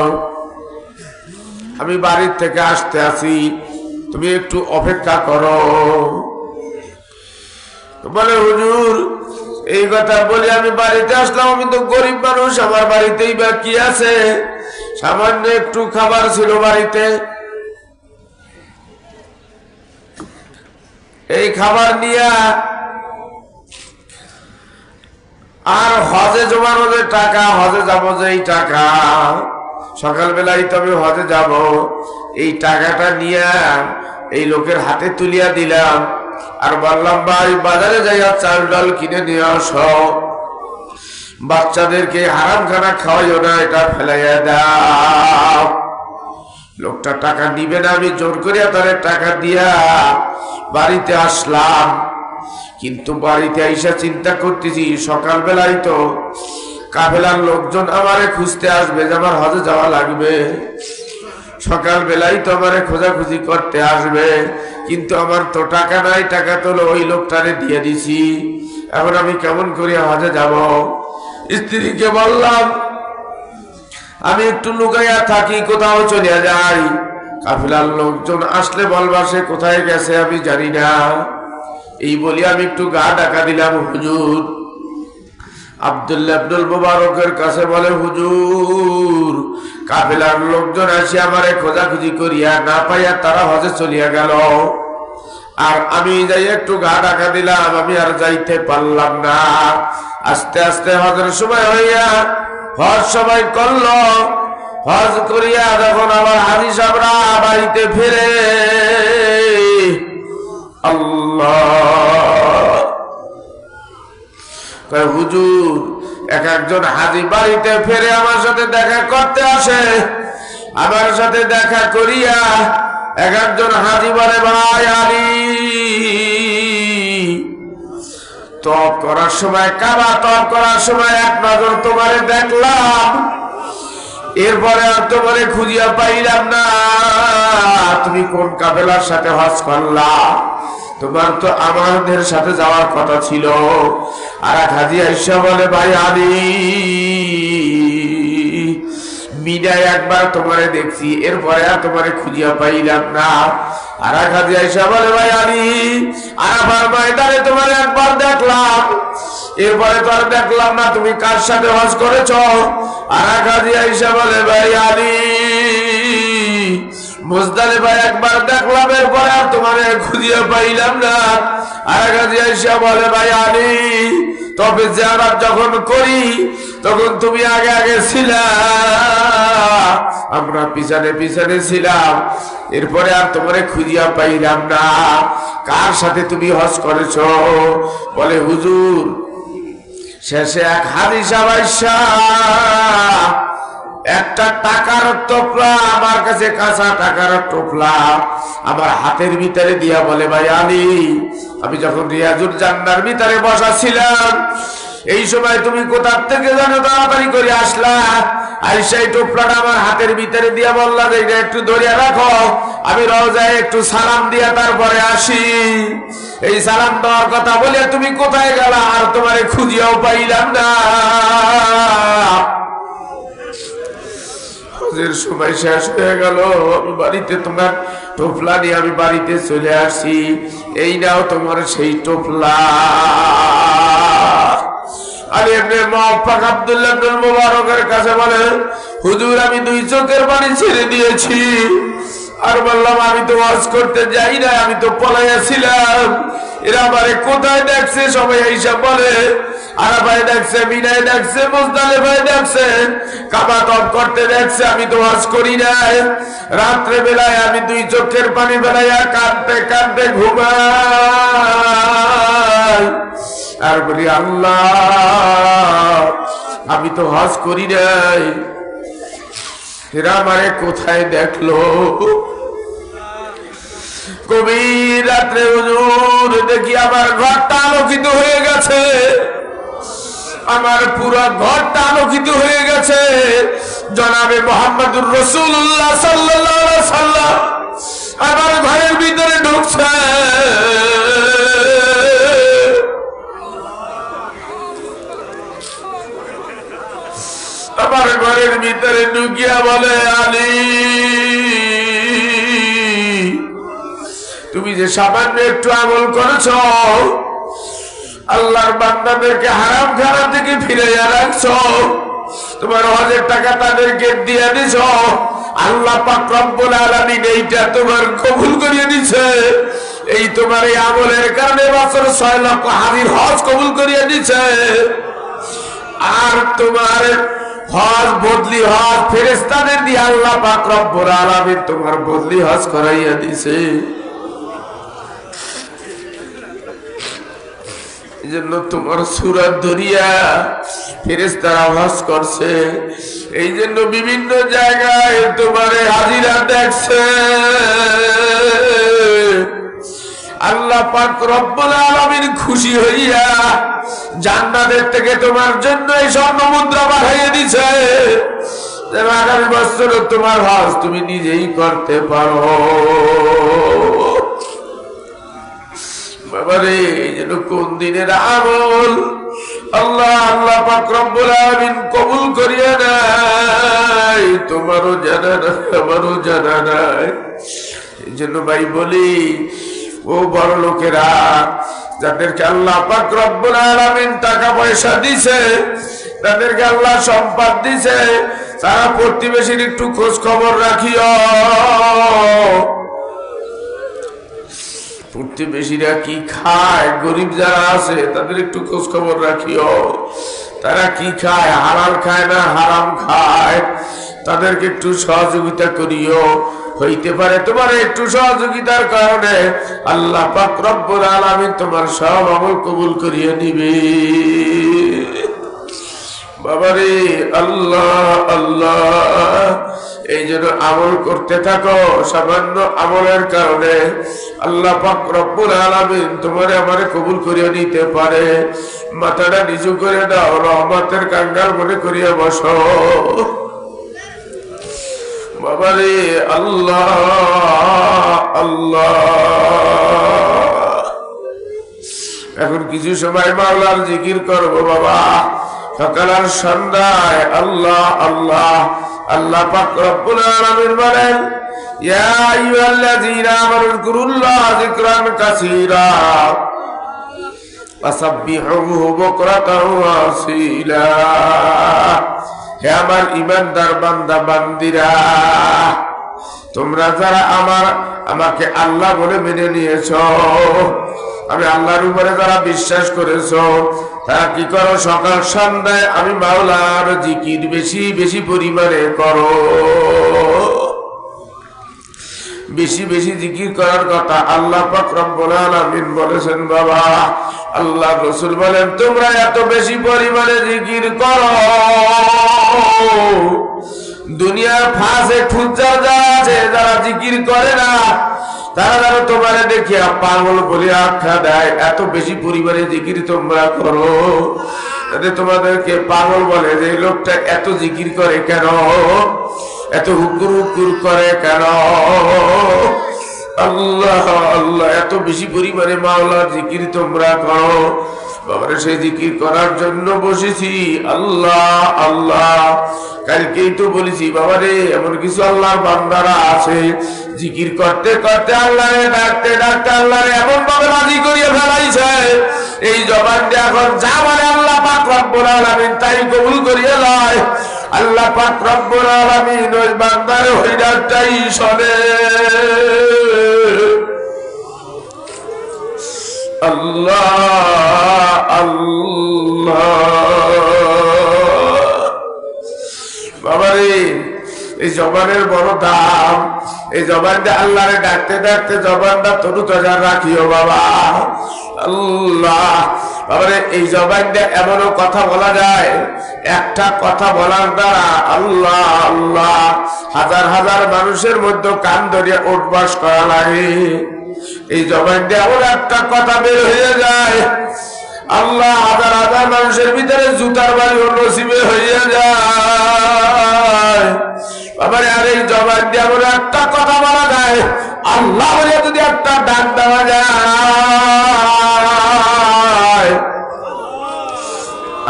আমি বাড়ির থেকে আসতে আসি, তুমি একটু অপেক্ষা করো। বলে হুজুর এই কথা বলি আমি বাড়িতে আসলাম, আমি তো গরিব মানুষ, আমার বাড়িতেই বা কি আছে, সামান্য একটু খাবার ছিল বাড়িতে, এই খাবার নিয়ে আর হজে জমানো যে টাকা, হজে যাবো যে এই টাকা, সকালবেলায় তো আমি হজে যাব, এই টাকাটা নিয়ে এই লোকের হাতে তুলিয়া দিলাম, আর বললাম ভাই বাজারে যাইয়া চাল ডাল কিনে নিয়ে আসো, বাচ্চাদেরকে হারাম খানা খাওয়াইও না, এটা ফেলাইয়া দাও। লোকটা টাকা নিবে না, আমি জোর করিয়া তাদের টাকা দিয়া বাড়িতে আসলাম। কিন্তু বাড়িতে আইসা চিন্তা করতেছি, সকালবেলায় তো কাফেলার লোকজন আমারে খুঁজতে আসবে যে আমার হজে যাওয়া লাগবে, সকালবেলায় তো আমারে খোঁজাখুঁজি করতে আসবে, কিন্তু আমার তো টাকা নাই, টাকা তো ওই লোকটারে দিয়ে দিছি, এখন আমি কেমন করে হজে যাব। স্ত্রীকে বললাম আমি একটু লুকাইয়া থাকি, কোথাও চলিয়া যাই, কাফেলার লোকজন আসলে বলবা সে কোথায় গেছে আমি জানি না, এই বলি আমি একটু গা ঢাকা দিলাম। হুজুর আব্দুল্লাহ ইবনুল মুবারকের কাছে বলে, হুজুর কাফেলার লোকজন আসি আমারে খোঁজাখুঁজি করিয়া না পাইয়া তারা হজে চলিয়া গেল, আর আমি যাই একটু গা ঢাকা দিলাম, আমি আর যাইতে পারলাম না। আস্তে আস্তে হজের সময় হইয়া হজ সবাই করলো, হজ করিয়া যখন আবার হাজি সাহেবরা বাড়িতে ফিরে, আল্লাহ হুজুর এক একজন হাজি বাড়িতে ফিরে আমার সাথে দেখা করতে আসে, আমার সাথে দেখা করিয়া এক একজন হাজি বলে, ভাই আলী তপ করার সময়, কাবা তপ করার সময় এক নজর তোমারে দেখলাম, এরপরে আর তোমারে খুঁজিয়া পাইলাম না, তুমি কোন কাফেলার সাথে হজ করলা, তোমার তো আমাদের সাথে যাওয়ার কথা ছিল। আর এক হাজি আয়েশা বলে, ভাই আলী, মিনায় একবার তোমারে দেখছি, এরপরে আর তোমারে খুঁজিয়া পাইলাম না। আর এক হাজি আয়েশা বলে, ভাই আলী, আরাফার ময়দানে তোমারে একবার দেখলাম, এরপরে তো আর দেখলাম না। তুমি কার সাথে হজ করেছ? আর এক হাজি আয়েশা বলে, ভাই আলী, মুজদালিফায় একবার দেখলাম, এরপরে আর তোমারে খুঁজিয়া পাইলাম না। আর এক হাজি আয়েশা বলে, ভাই আলী, তবে জিয়ারত যখন করি তখন তুমি আগে আগে ছিলা, আমরা পিছনে পিছনে ছিলাম, এরপরে আর তোমারে খুঁজিয়া পাইলাম না। কার সাথে তুমি হজ করেছ? বলে, হুজুর, শেষে এক হাদিস আবাইশা একটা টাকার টোপলা, আমার কাছে কাঁচা টাকার টোপলা আমার হাতের ভিতরে দিয়া বলে, ভাই আলী, আমি যখন রিয়াজুল জান্নার ভিতরে বসা ছিলাম, এই সময় তুমি কোথা থেকে জানো তাড়াতাড়ি করে আসলা, আর সেই টোপলাটা আমার হাতের ভিতরে দিয়া বললা যে এটা একটু ধরিয়া রাখো, আমি রওজায় একটু সালাম দিয়া তারপরে আসি। এই সালাম দেওয়ার কথা বলে তুমি কোথায় গেলা? আর তোমারে খুঁজিয়াও পাইলাম না। হজের সময় শেষ হয়ে গেল, আমি বাড়িতে তোমার টোপলা নিয়ে আমি বাড়িতে চলে আসি। এই নাও তোমার সেই টোপলা। আলী ইবনে মুওয়াফফাক আব্দুল্লাহ ইবনে মুবারকের কাছে বলে, হুজুর, আমি 2 চোখের পানি ছেড়ে দিয়েছি। আর বললাম, আমি তো ওয়াজ করতে যাই না, আমি তো পলাইয়া ছিলাম। এরা আমারে কোথায় দেখছে? সবাই এইসব বলে, আরাফায় দেখছে, মিনায় দেখছে, মুজদালিফায় দেখছে, কাবা তওয়াফ করতে দেখছে, আমি তো ওয়াজ করি নাই। রাত্রে বেলায় আমি 2 চোখের পানি বেলাইয়া কাঁদতে কাঁদতে ঘুমাই, আর বলি, আল্লাহ, আমি তো হজ করি নাই, এরা আমারে কোথায় দেখলো? গভীর রাত্রে হুজুর দেখি আমার ঘরটা আলোকিত হয়ে গেছে, আমার পুরো ঘরটা আলোকিত হয়ে গেছে। জনাবে মুহাম্মদুর রাসূলুল্লাহ সাল্লাল্লাহু আলাইহি সাল্লাম আমার ঘরের ভিতরে ঢুকছে। আমার ঘরের ভিতরে ঢুকিয়া বলে, আলী, তুমি যে সামান্য একটু আমল করেছ, আল্লাহর বান্দাদেরকে হারাম খানা থেকে ফিরাইয়া রাখছ, তোমার হজের টাকা তাদেরকে দিয়ে দিছ, আল্লাহ পাক রব্বুল আলামিন এইটা তোমার কবুল করিয়ে দিছে। এই তোমার এই আমলের কারণে বছর 6 লক্ষ হাজির হজ কবুল করিয়ে দিছে। আর তোমার হজ বদলি হজ ফেরেশতাদের দিয়ে আল্লাহ পাক রব্বুল আলামিন তোমার বদলি হজ করাইয়া দিছে। এই জন্য তোমার সূরত ধরিয়া ফেরেশতারা হজ করছে। এই জন্য বিভিন্ন জায়গায় তোমার হাজিরা দেখছে। আল্লাহ পাক রব্বুল আলামিন খুশি হইয়া জান্নাতের থেকে তোমার জন্য এই স্বর্ণ মুদ্রা পাঠিয়ে দিছে। আগামী বছর তোমার হজ তুমি নিজেই করতে পারো। বাবারে, এই যেন কোন দিনের আমল আল্লাহ পাক রব্বুল আলামিন কবুল করিয়া নাই, তোমারও জানা নাই, আমারও জানা নাই। এই জন্য ভাই বলি, ও বড় লোকেরা, যাদেরকে আল্লাহ পাক রব্বুল আলামিন টাকা পয়সা দিছে, তাদেরকে আল্লাহ সম্পদ দিছে, তারা প্রতিবেশীর একটু খোঁজ খবর রাখিও। প্রতিবেশীরা কি খায়, গরিব যারা আছে তাদের একটু খোঁজ খবর রাখিও। তারা কি খায়, হালাল খায় না হারাম খায়, তাদেরকে একটু সহযোগিতা করিও। হইতে পারে তোমার একটু সহযোগিতার কারণে আল্লাহ পাক রব্বুল আলামিন তোমার সব আমল কবুল করিয়ে নিবে। বাবারে, আল্লাহ আল্লাহ, এই জন্য আমল করতে থাকো। সামান্য আমলের কারণে আল্লাহ পাক রব্বুল আলামিন তোমারে আমারে কবুল করিয়ে নিতে পারে। মাথাটা নিচু করে দাও, রহমতের কাঙ্গাল মনে করিয়া বসো। বাবারে, আল্লাহ আল্লাহ। কিছু সময় মাওলার জিকির করব বাবা। সকাল আর সন্ধ্যায় আল্লাহ আল্লাহ আল্লাহ পাক রব্বুল আলামিন বলেন, ইয়া আইয়ুহাল্লাযীনা আমানু যকুরুল্লাহ যিকরান কাসীরা ওয়াসাব্বিহুহু বুকরাতাও ওয়া আসীলা। হে আমার ঈমানদার বান্দা বান্দিরা, তোমরা যারা আমাকে আল্লাহ বলে মেনে নিয়েছো, আমি আল্লাহর উপরে যারা বিশ্বাস করেছো, তারা কি করো? সকাল সন্ধ্যায় আমি মাওলার জিকির বেশি বেশি পরিমাণে করো। বেশি বেশি জিকির করার কথা আল্লাহ পাক রব্বুল আলামিন বলেছেন বাবা। আল্লাহ রাসূল বলেন, তোমরা এত বেশি পরিমাণে জিকির করো, দুনিয়ার ফাঁসে ফুজ্জার যারা আছে, যারা জিকির করে না, তারা যেন তোমার দেখিয়া পাগল বলে আখ্যা দেয়। এত বেশি পরিমাণে জিকির তোমরা করো, যাতে তোমাদেরকে পাগল বলে যে এই লোকটা এত জিকির করে কেন, এত হুকুর হুকুর করে কেন। আল্লাহ আল্লাহ, এত বেশি পরিমাণে মাওলার জিকির তোমরা করো। বাবারে সেই জিকির করার জন্য বসেছি। আল্লাহ আল্লাহ, কালকেই তো বলেছি বাবারে, এমন কিছু আল্লাহর বান্দারা আছে জিকির করতে করতে আল্লাহরে ডাকতে ডাকতে আল্লাহরে এমন ভাবে রাজি করিয়ে ফেলাইছে, এই জবান দিয়ে এখন যা বলে আল্লাহ পাক রব্বুল আলামিন তাই কবুল করিয়ে লয়। আল্লাহ পাক রব্বুল আলামিন ওই বান্দার ওই ডাকটাই শোনে। আল্লাহ আল্লাহ, বাবারে এই জবানের বড় দাম। এই জবান দিয়ে আল্লাহরে ডাকতে ডাকতে জবানটা তরু তাজা রাখিও বাবা। আল্লাহ বাবারে, এই জবান দিয়ে এমনও কথা বলা যায়, একটা কথা বলার দ্বারা আল্লাহ আল্লাহ হাজার হাজার মানুষের মধ্যে কান ধরিয়া উঠবাস করা লাগে। এই জবান দিয়ে এমন একটা কথা বের হয়ে যায়, আল্লাহ হাজার হাজার মানুষের ভিতরে জুতার বাড়ি নসিবে হয়ে যায়। বাবারে, আর এই জবান দিয়ে এমন একটা কথা বলা যায়, আল্লাহ বলে যদি একটা ডাক দেওয়া যায়,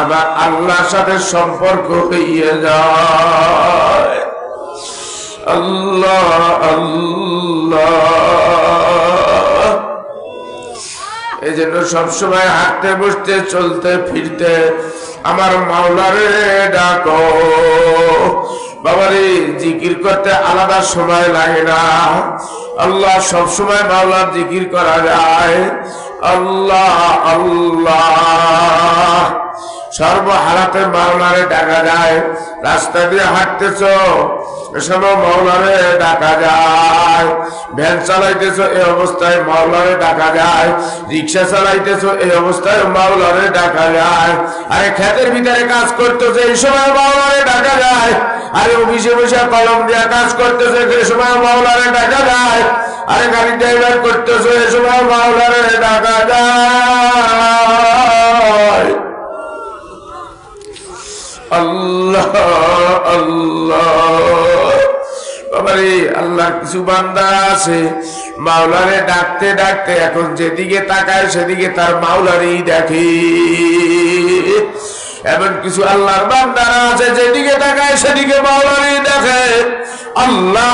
আবার আল্লাহর সাথে সম্পর্ক হয়ে যায়। আল্লাহ আল্লাহ, এই জন্য সবসময় হাঁটতে বসতে চলতে ফিরতে আমার মাওলারে ডাকো। বাবারে, জিকির করতে আলাদা সময় লাগে না। আল্লাহ সব সময় মাওলার জিকির করা যায়। আল্লাহ আল্লাহ, সর্বহালাতে মাওলারে ডাকা যায়। রাস্তা দিয়ে হাঁটতেছ, এসবও মাওলারে ডাকা যায়। ভ্যান চালাইতেছ, এই অবস্থায় মাওলারে ডাকা যায়। রিক্সা চালাইতেছ, এই অবস্থায় মাওলারে ডাকা যায়। আরে ক্ষেতের ভিতরে কাজ করতেছ, এই সময় মাওলারে ডাকা যায়। আরে অফিসে বসে কলম দিয়ে কাজ করতেছ, এই সময় মাওলারে ডাকা যায়। আরে গাড়ি ড্রাইভার করতেছ, এই সময় মাওলারে ডাকা যায়। আল্লাহ আল্লাহ, বাবারে, আল্লাহ কিছু বান্দা আছে মাওলারে ডাকতে ডাকতে এখন যেদিকে তাকায় সেদিকে তার মাওলারেই দেখে। এমন কিছু আল্লাহর বান্দারা আছে যেদিকে তাকায় সেদিকে মাওলারেই দেখে। আল্লাহ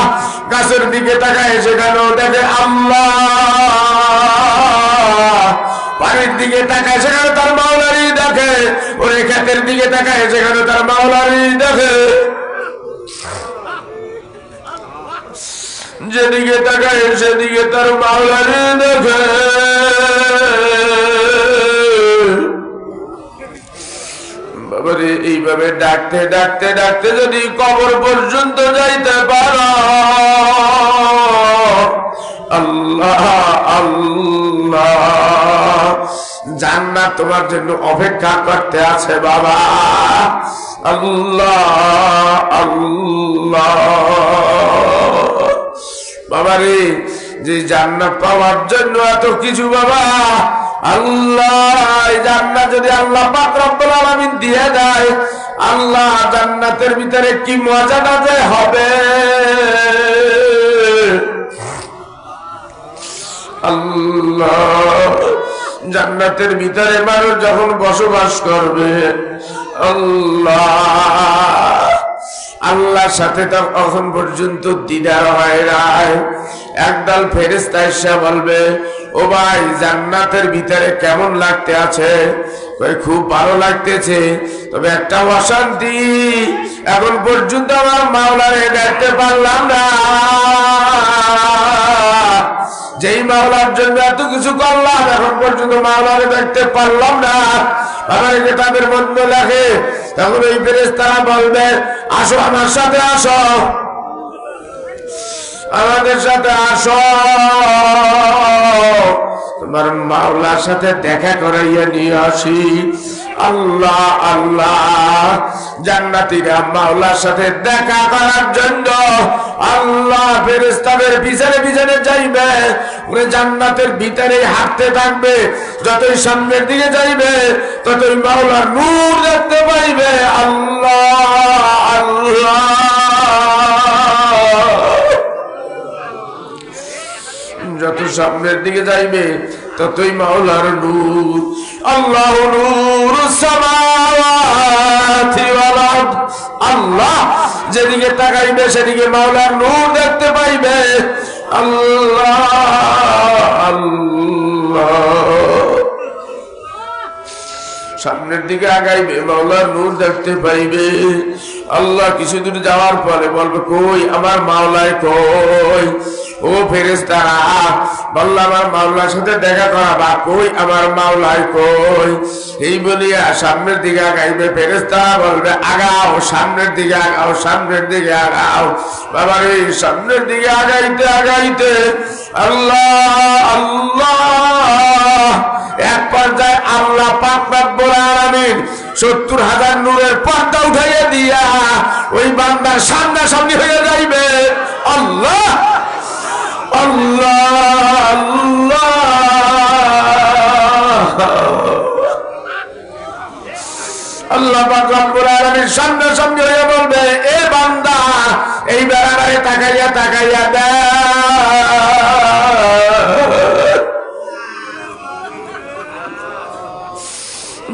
গাছের দিকে তাকায় সেখানেও দেখে আল্লাহ, পানির দিকে তাকায় সেখানে তার মাওলারি দেখে, ওই ক্ষেতের দিকে তাকায় সেখানে তার মাওলারি দেখে। যেদিকে তাকায় সেদিকে তার মাওলারি দেখে। বাবারে, এইভাবে ডাকতে ডাকতে ডাকতে যদি কবর পর্যন্ত যাইতে পারো, আল্লাহ আল্লাহ, জান্নাত তোমার জন্য অপেক্ষা করতে আছে বাবা। আল্লাহ আল্লাহ, বাবারে, যে জান্নাত পাওয়ার জন্য এত কিছু বাবা। আল্লাহ, জান্নাত যদি আল্লাহ পাক রব্বুল আলামিন দিয়ে দেয়, আল্লাহ জান্নাতের ভিতরে কি মজাটা যে হবে। আল্লাহ, জান্নাত জান্নাতের ভিতরে মানুষ যখন বসবাস করবে, আল্লাহর সাথে তার তখন পর্যন্ত দিদার হয় নাই। একদল ফেরেশতা এসে বলবে, ও ভাই জান্নাতের ভিতরে কেমন লাগতে আছে? খুব ভালো লাগতেছে, তবে একটা অশান্তি, এখন পর্যন্ত আমার মাওলারে দেখতে পারলাম না। যেই মাওলার জন্য এত কিছু করলাম, এখন পর্যন্ত মাওলারে দেখতে পারলাম না। আমার যে তাদের মন্দ লাগে, তখন ওই ফেরেশতারা বলবে, আসো আমার সাথে, আসো আমাদের সাথে, আসো তোমার মাওলার সাথে দেখা করাইয়া নিয়ে আসি। আল্লাহ আল্লাহ, জান্নাতীরা মাওলার সাথে দেখা করার জন্য আল্লাহ ফেরেশতাদের পিছনে পিছনে যাইবে, ওরে জান্নাতের ভিতরে হাঁটতে থাকবে। যতই সামনের দিকে যাইবে ততই মাওলার নূর দেখতে পাইবে। আল্লাহ আল্লাহ, যত সামনের দিকে যাইবে ততই মাওলার নূর। আল্লাহ নূরুস সামাওয়াতি ওয়াল আরদ, আল্লাহ যেদিকে তাকাইবে সেদিকে মাওলার নূর দেখতে পাইবে। আল্লাহ আল্লাহ, সামনের দিকে আগাইবে মাওলার নূর দেখতে পাইবে। আল্লাহ কিছু দূর যাওয়ার পরে বলবে, কই আমার মাওলায় কই? ও ফেরেশতারা বলল, আমার মাওলার সাথে দেখা করাবা, কই আমার মাওলায় কই? এই বলিয়া সামনের দিকে আগাইবে। ফেরেশতারা বলবে, আগাও সামনের দিকে, আগাও সামনের দিকে আগাও। বাবার এই সামনের দিকে আগাইতে আগাইতে আল্লাহ আল্লাহ, এক পর্যায়ে আল্লাহ পাক রব্বুল আলামিন ৭০,০০০ নূরের পর্দা উঠাইয়া দিয়া ওই বান্দার সামনাসামনি হয়ে যাইবে। আল্লাহ আল্লাহ আল্লাহ, আল্লাহ পাক রব্বুল আলামিন সামনাসামনি হয়ে বলবে, এ বান্দা এই বেড়ারে তাকাইয়া তাকাইয়া দে।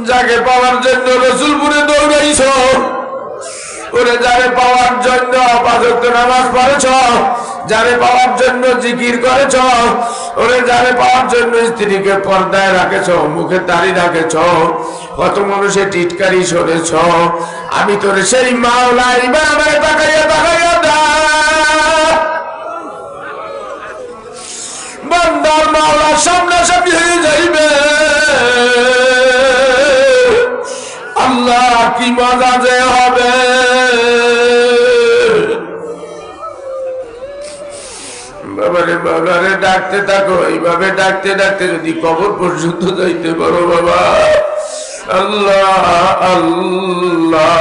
যাকে পাওয়ার জন্য রসুলপুরে দৌড়াইছ, ওরে যারে পাওয়ার জন্য ৫ ওয়াক্ত নামাজ পড়েছ, যারে পাওয়ার জন্য জিকির করেছ, ওরে যারে পাওয়ার জন্য স্ত্রীকে পর্দায় রাখেছ, মুখে দাড়ি রাখেছ, কত মানুষের টিটকারি শোনেছ, আমি তোর সেই মাওলা এবার আমায় তাকাইয়া তাকাইয়া দা। বান্দার মাওলা সামনাসামনি হয়ে যাইবে। আল্লাহ কি মজা যে হবে। বাবারে বাবারে ডাকতে থাকো, এইভাবে ডাকতে ডাকতে যদি কবর পর্যন্ত যাইতে পারো বাবা। আল্লাহ আল্লাহ,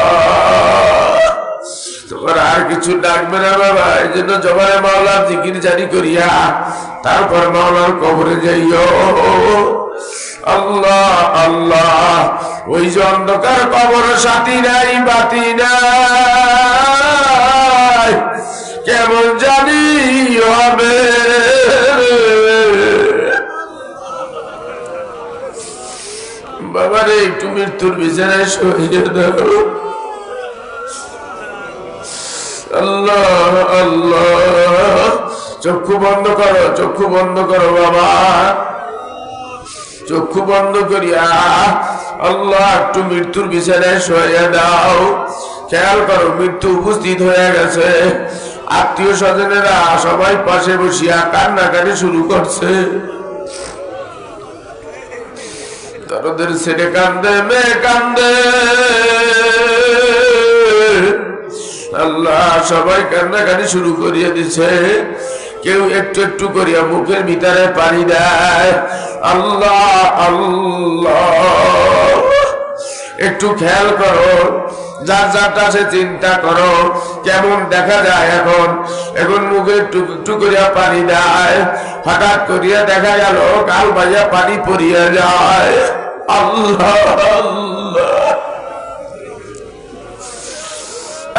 তোমার আর কিছু ডাকবে না বাবা। এই জন্য জবানে মাওলার জিকির জারি করিয়া তারপর মাওলার কবরে যাইও। আল্লাহ আল্লাহ, ওই যে অন্ধকার কবর, সাথী নাই বাতি নাই, কেমন জানি হবে। বাবারে একটু মৃত্যুর বিছানায় শুয়ে দাও। আল্লাহ আল্লাহ, চক্ষু বন্ধ করো, চক্ষু বন্ধ করো বাবা, চক্ষু বন্ধ করিয়া আল্লাহ একটু মৃত্যুর বিছানায় শুয়ে দাও। খেয়াল করো, মৃত্যু উপস্থিত হয়ে গেছে। আত্মীয় স্বজনেরা সবাই পাশে বসিয়া কান্নাকাটি শুরু করছে। দরদের ছেলে কান্দে, মেয়ে কান্দে, আল্লাহ সবাই কান্নাকাটি শুরু করিয়া দিছে। কেউ একটু একটু করিয়া মুখের ভিতরে পানি দেয়। আল্লাহ আল্লাহ, একটু খেয়াল করো, যার যারটা সে চিন্তা করো কেমন দেখা যায়। এখন এখন মুখে একটু একটু করিয়া পানি দেয়। হঠাৎ করিয়া দেখা গেল কাল বাইয়া পানি পড়িয়া যায়। আল্লাহ আল্লাহ,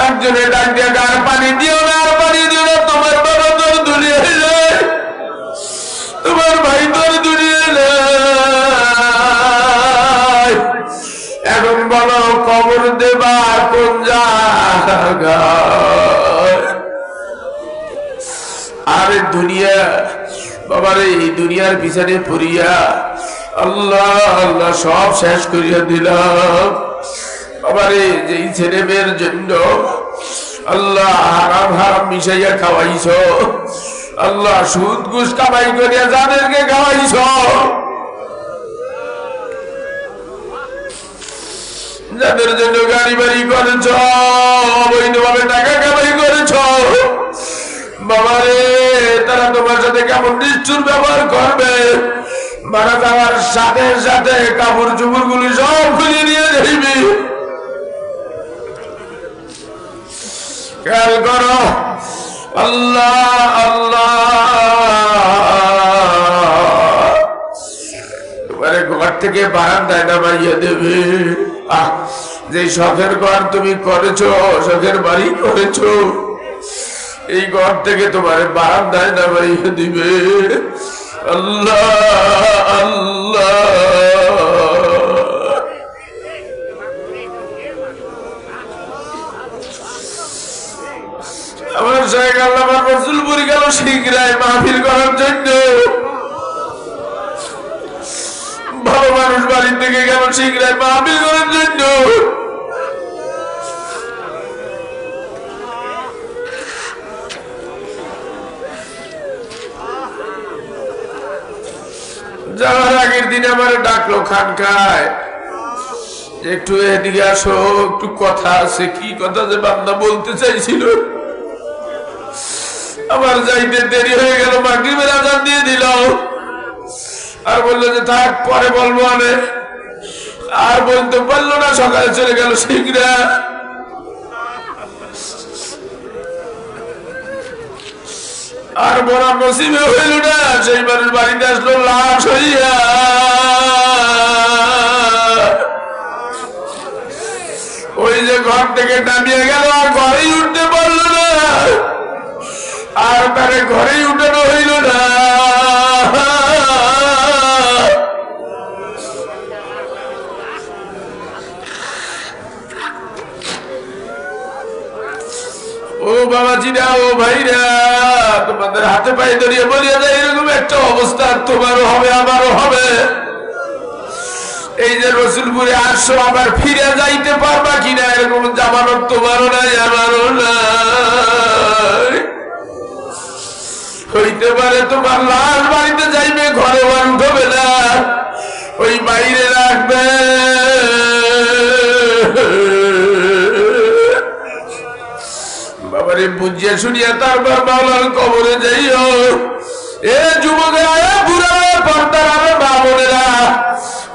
একজনে ডাক দিয়ে, আর পানি দিও না, আর পানি দিও না, তোমার বাবা তোর দুনিয়া যায়, তোমার ভাই তোর দুনিয়া যায়। লাগায়। আরে দুনিয়া বাবারে, এই দুনিয়ার পিছনে পড়িয়া আল্লাহ আল্লাহ সব শেষ করিয়া দিলাম। বাবারে, যেই ছেলে মেয়ের জন্য আল্লাহ হারাম হারাম মিশাইয়া খাওয়াইছ, আল্লাহ সুদ ঘুষ কামাই করিয়া যাদেরকে খাওয়াইছ, যাদের জন্য গাড়ি বাড়ি করেছ, অবৈধভাবে টাকা কামাই করেছ, বাবারে তারা তোমার সাথে কেমন নিষ্ঠুর ব্যবহার করবে। মারা যাওয়ার সাথে সাথে কাপড় চুপড় গুলি সব খুলে নিয়ে যাইবি। খেয়াল করো, আল্লাহ আল্লাহ তোমার ঘর থেকে বারান্দায় নামাইয়া দেবে। যে শখের ঘর তুমি করেছো, শখের বাড়ি করেছো, এই ঘর থেকে তোমার বারান্দায় নামাইয়া দিবে। আল্লাহ আল্লাহ, আমার শেখ আল্লামা রসুলপুরি গেল শীঘ্রায় মাহফিল করার জন্য। ভালো মানুষ বাড়ির থেকে গেল শীঘ্রায় মাহফিল করার জন্য। যাওয়ার আগের দিন আমার ডাকলো খানকায়, একটু এদিকে আসো, একটু কথা আছে। কি কথা যে বান্দা বলতে চাইছিল, আমার যাইতে দেরি হয়ে গেল, মাগরিবের আযান দিয়ে দিল। আর বললো যে থাক, পরে বলবো। আমি আর বলতে পারলো না, সকালে চলে গেল শীঘ্র। আর বড় নসিবে হইল না, সেই মানুষ বাড়িতে আসলো লাশ হইয়া। ওই যে ঘর থেকে নামিয়ে গেল, আর ঘরেই উঠতে পারলো না, আর তারে ঘরেই উঠানো হইল না। ও বাবাজিরা, ও ভাইরা, তোমাদের হাতে পায়ে ধরিয়ে বলিয়া যায়, এরকম একটা অবস্থা তোমারও হবে, আমারও হবে। এই যে রসুলপুরে আসছো, আবার ফিরে যাইতে পারবা কিনা এরকম জামানত তোমারও নাই, আমারও নাই। হইতে পারে তোমার লাশ বাড়িতে যাইবে, ঘরে বার উঠবে না, ওই বাইরে রাখবে। বাবারে বুঝিয়া শুনিয়া তারপর মাওলার কবরে যাইও। এ যুবকেরা, এ বুড়ারা, পর্দারা, মা বোনেরা,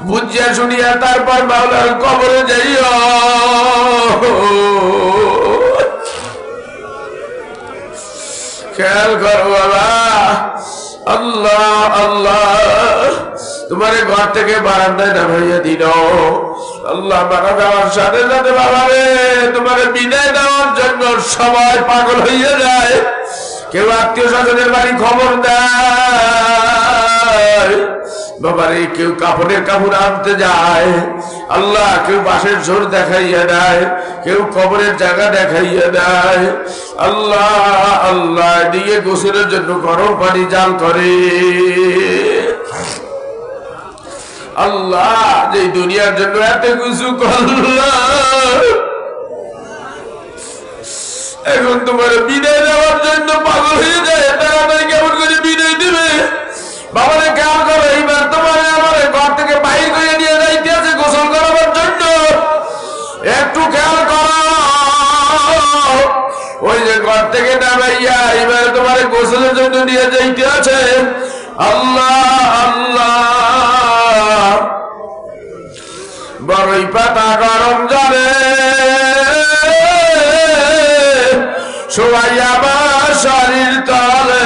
বুঝিয়া শুনিয়া তারপর মাওলার কবরে যাইও। খেয়াল করো বাবা, আল্লাহ আল্লাহ তোমার ঘর থেকে বারান্দায় নামাইয়া দিল। আল্লাহ মারা যাওয়ার সাথে সাথে বাবারে তোমার বিদায় দেওয়ার জন্য সবাই পাগল হইয়া যায়। কেউ আত্মীয় স্বজনের বাড়ি খবর দেয় বাবারে, কেউ কাপড়ের কাপড় আনতে যায়। আল্লাহ, কেউ বাঁশের ঝোর দেখাইয়া দেয়, কেউ কবরের জায়গা দেখাইয়া দেয়। আল্লাহ আল্লাহ, দিয়ে গোসলের জন্য গরম পানি জাল করে। আল্লাহ, যে দুনিয়ার জন্য এত কিছু করলাম, এখন তোমার বিদায় দেওয়ার জন্য পাগল হয়ে যায়। তাড়াতাড়ি কেমন করে বিদায় দিবে বাবারে? খেয়াল করো, এইবার তোমার আমার ঘর থেকে বাইর করে নিয়ে যাইতে আছে গোসল করাবার জন্য। একটু খেয়াল করো, ওই যে ঘর থেকে নামাইয়া এবার তোমার গোসলের জন্য নিয়ে যাইতে আছে। আল্লাহ আল্লাহ, বড়ই পাতা গরম জলে শোয়াইয়া আমার শরীর তলে,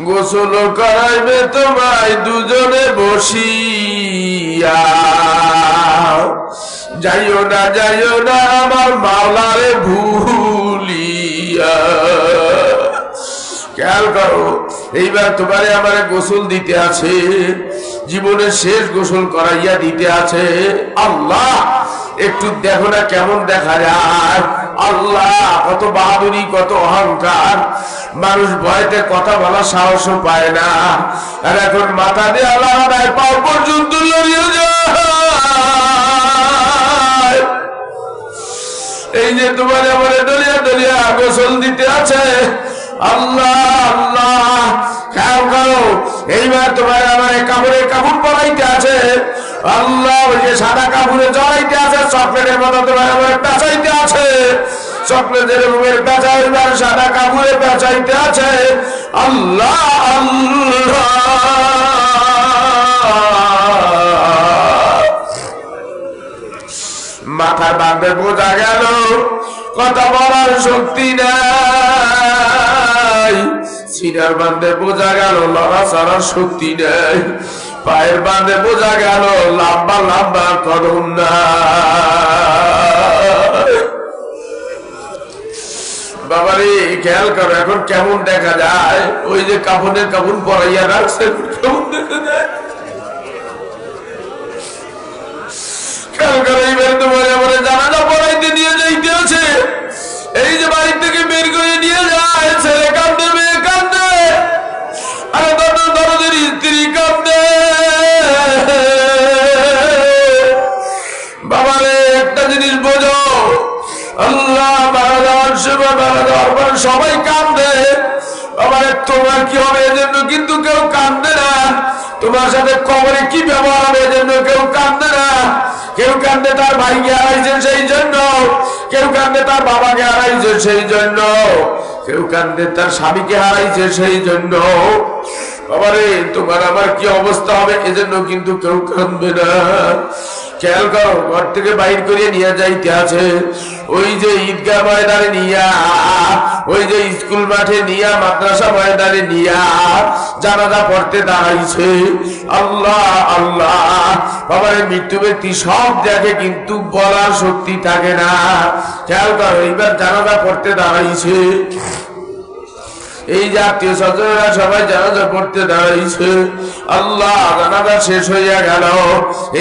গোসল করাইবে তোমায় দুজনে বসিয়া। যাইও না যাইও না আমার মাওলারে ভুলিয়া। খেয়াল করো, এইবার তোমারে আমারে গোসল দিতে আছে, জীবনের শেষ গোসল করাইয়া দিতে আছে। আল্লাহ একটু দেখো না কেমন দেখা যায়। আল্লাহ, কত বাহাদুরি, কত অহংকার, মানুষ ভয়তে কথা বলার সাহসও পায় না। আর এখন মাথা দিয়ে আল্লাহ পাও পর্যন্ত লড়িয়ে যায়। এই যে তোমার এবারে দলিয়া দলিয়া গোসল দিতে আছে, আল্লাহ আল্লাহ খেয়াল করো। এইবার তোমার আমার কাপড়ে কাপড় পরাইতে আছে, আল্লাহ ওই যে সাদা কাপড়ে জড়াইতে আছে, চকলেটের মতো তোমার আমার পেঁচাইতে আছে, চকলেটের রুমের পেঁচা এইবার সাদা কাপড়ে পেঁচাইতে আছে। আল্লাহ আল্লাহ, মাথার বাঁধে বোঝা গেল কথা বলার শক্তি নাই, সিনার বাঁধে বোঝা গেল লড়াচড়ার শক্তি নেই, পায়ের বাঁধে বোঝা গেল লম্বা লম্বা কদম নাই। বাবারে খেয়াল করো এখন কেমন দেখা যায়। ওই যে কাপড়ের কাপড় পরাইয়া রাখছে, কেমন দেখা যায়। খেয়াল করো এইবার তোমার এবারে জানাজা পড়াইতে নিয়ে যাইতে আছে। এই যে বাড়ি থেকে বের করে নিয়ে যায়, ছেলে কাঁদে, মেয়ে কাঁদে, আরে দরদের স্ত্রী কাঁদে। বাবারে একটা জিনিস বোঝো, আল্লাহ মারা যাওয়ার সময়, মারা যাওয়ার পর সবাই কাঁদে। বাবারে তোমার কি হবে এজন্য কিন্তু কেউ কাঁদে না, তোমার সাথে কবরে কি ব্যবহার হবে এজন্য কেউ কাঁদে না। কেউ কাঁদে তার ভাইকে হারাইছে সেই জন্য, কেউ কাঁদে তার বাবাকে হারাইছে সেই জন্য, কেউ কাঁদে তার স্বামীকে হারাইছে সেই জন্য। বাবারে তোমার আমার কি অবস্থা হবে এজন্য কিন্তু কেউ কাঁদবে না। খেয়াল করো, ঘর থেকে বাইর করিয়ে নিয়ে যাইতে আছে, ওই যে ঈদগাহ ময়দানে নিয়া, ওই যে স্কুল মাঠে নিয়া, মাদ্রাসা ময়দানে নিয়া জানাজা পড়তে দাঁড়াইছে। আল্লাহ আল্লাহ, বাবারে মৃত্যু ব্যক্তি সব দেখে কিন্তু বলার শক্তি থাকে না। খেয়াল করো, এইবার জানাজা পড়তে দাঁড়াইছে, এই যে আত্মীয় স্বজনেরা সবাই জানাজা পড়তে দাঁড়াইছে। আল্লাহ, জানাজা শেষ হইয়া গেল,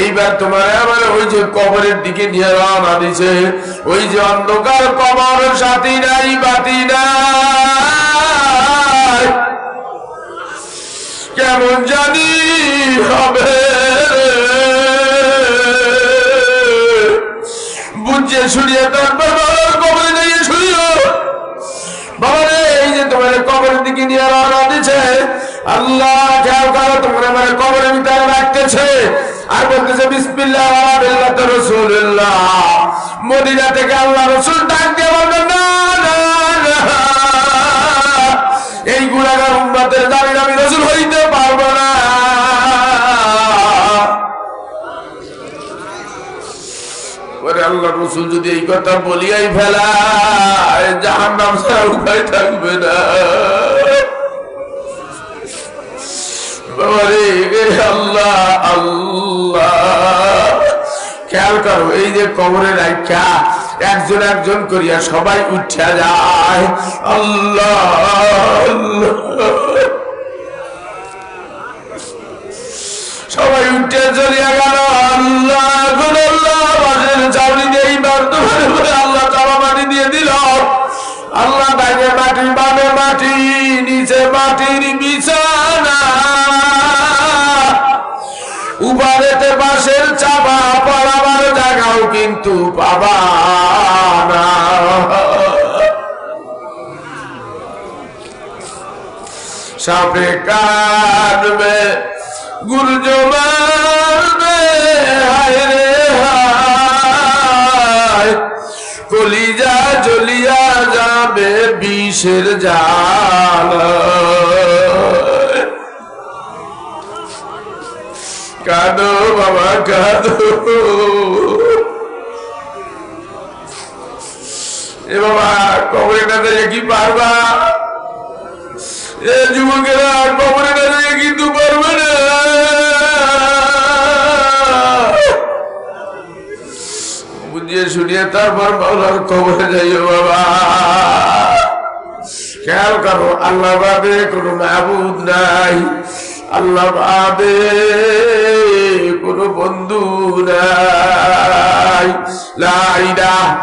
এইবার তোমার আমার ওই যে কবরের দিকে নিয়ে রওনা দিছে। ওই যে অন্ধকার কবর, সাথী নাই বাতি নাই, কেমন জানি হবে, বুঝে শুনিয়ে তার বাবার কবরে যাইয়ে শুনিও। বাবারে এই যে তোমার কবরের দিকে নিয়ে রওনা দিছে, আল্লাহ খেয়াল করো, তোমার আমার কবরের ভিতরে রাখতেছে আর বলতেছে বিসমিল্লাহ ওয়া বিল্লাহি রাসূলুল্লাহ। মদিনা থেকে আল্লাহ রাসূল ডাক দিয়ে বলবেন, না না না, এই গুনাহগার উম্মতের দাবি আমি রাসূল হইতে পারবো না। ওরে আল্লাহ রাসূল যদি এই কথা বলিয়াই ফেলায়, জাহান্নাম ছাড়া উপায় থাকবে না। আল্লাহ আল্লাহ, খেয়াল করো, এই যে কবরে রাখা একজন একজন করিয়া সবাই উঠা যায়। আল্লাহ সবাই উঠে চলিয়া গেল। আল্লাহ চাউনি দিয়ে আল্লাহ চাপা মাটি দিয়ে দিল। আল্লাহ ডাইনে মাটি, বামে মাটি, নিচে মাটির বিছানা, উপরেতে বাঁশের চাপা, পড়াবার জায়গাও কিন্তু পাবা না। সাপে কাটবে, গুর্জ মারবে, হায় রে হায়, কলিজা জ্বলিয়া যাবে বিষের জাল। কাঁদো বাবা কাঁদো, এ বাবা কবরে না দেখে কি পারবা? এ যুবকেরা কবরে না দেখে কিন্তু পারবে না। বুঝিয়ে শুনিয়ে তারপর মাওলার কবরে যাইও বাবা। খেয়াল করো, আল্লাহ বাদে কোনো মাবুদ নাই, আল্লাহ বাদে কোনো বন্ধু নাই। লা ইলাহা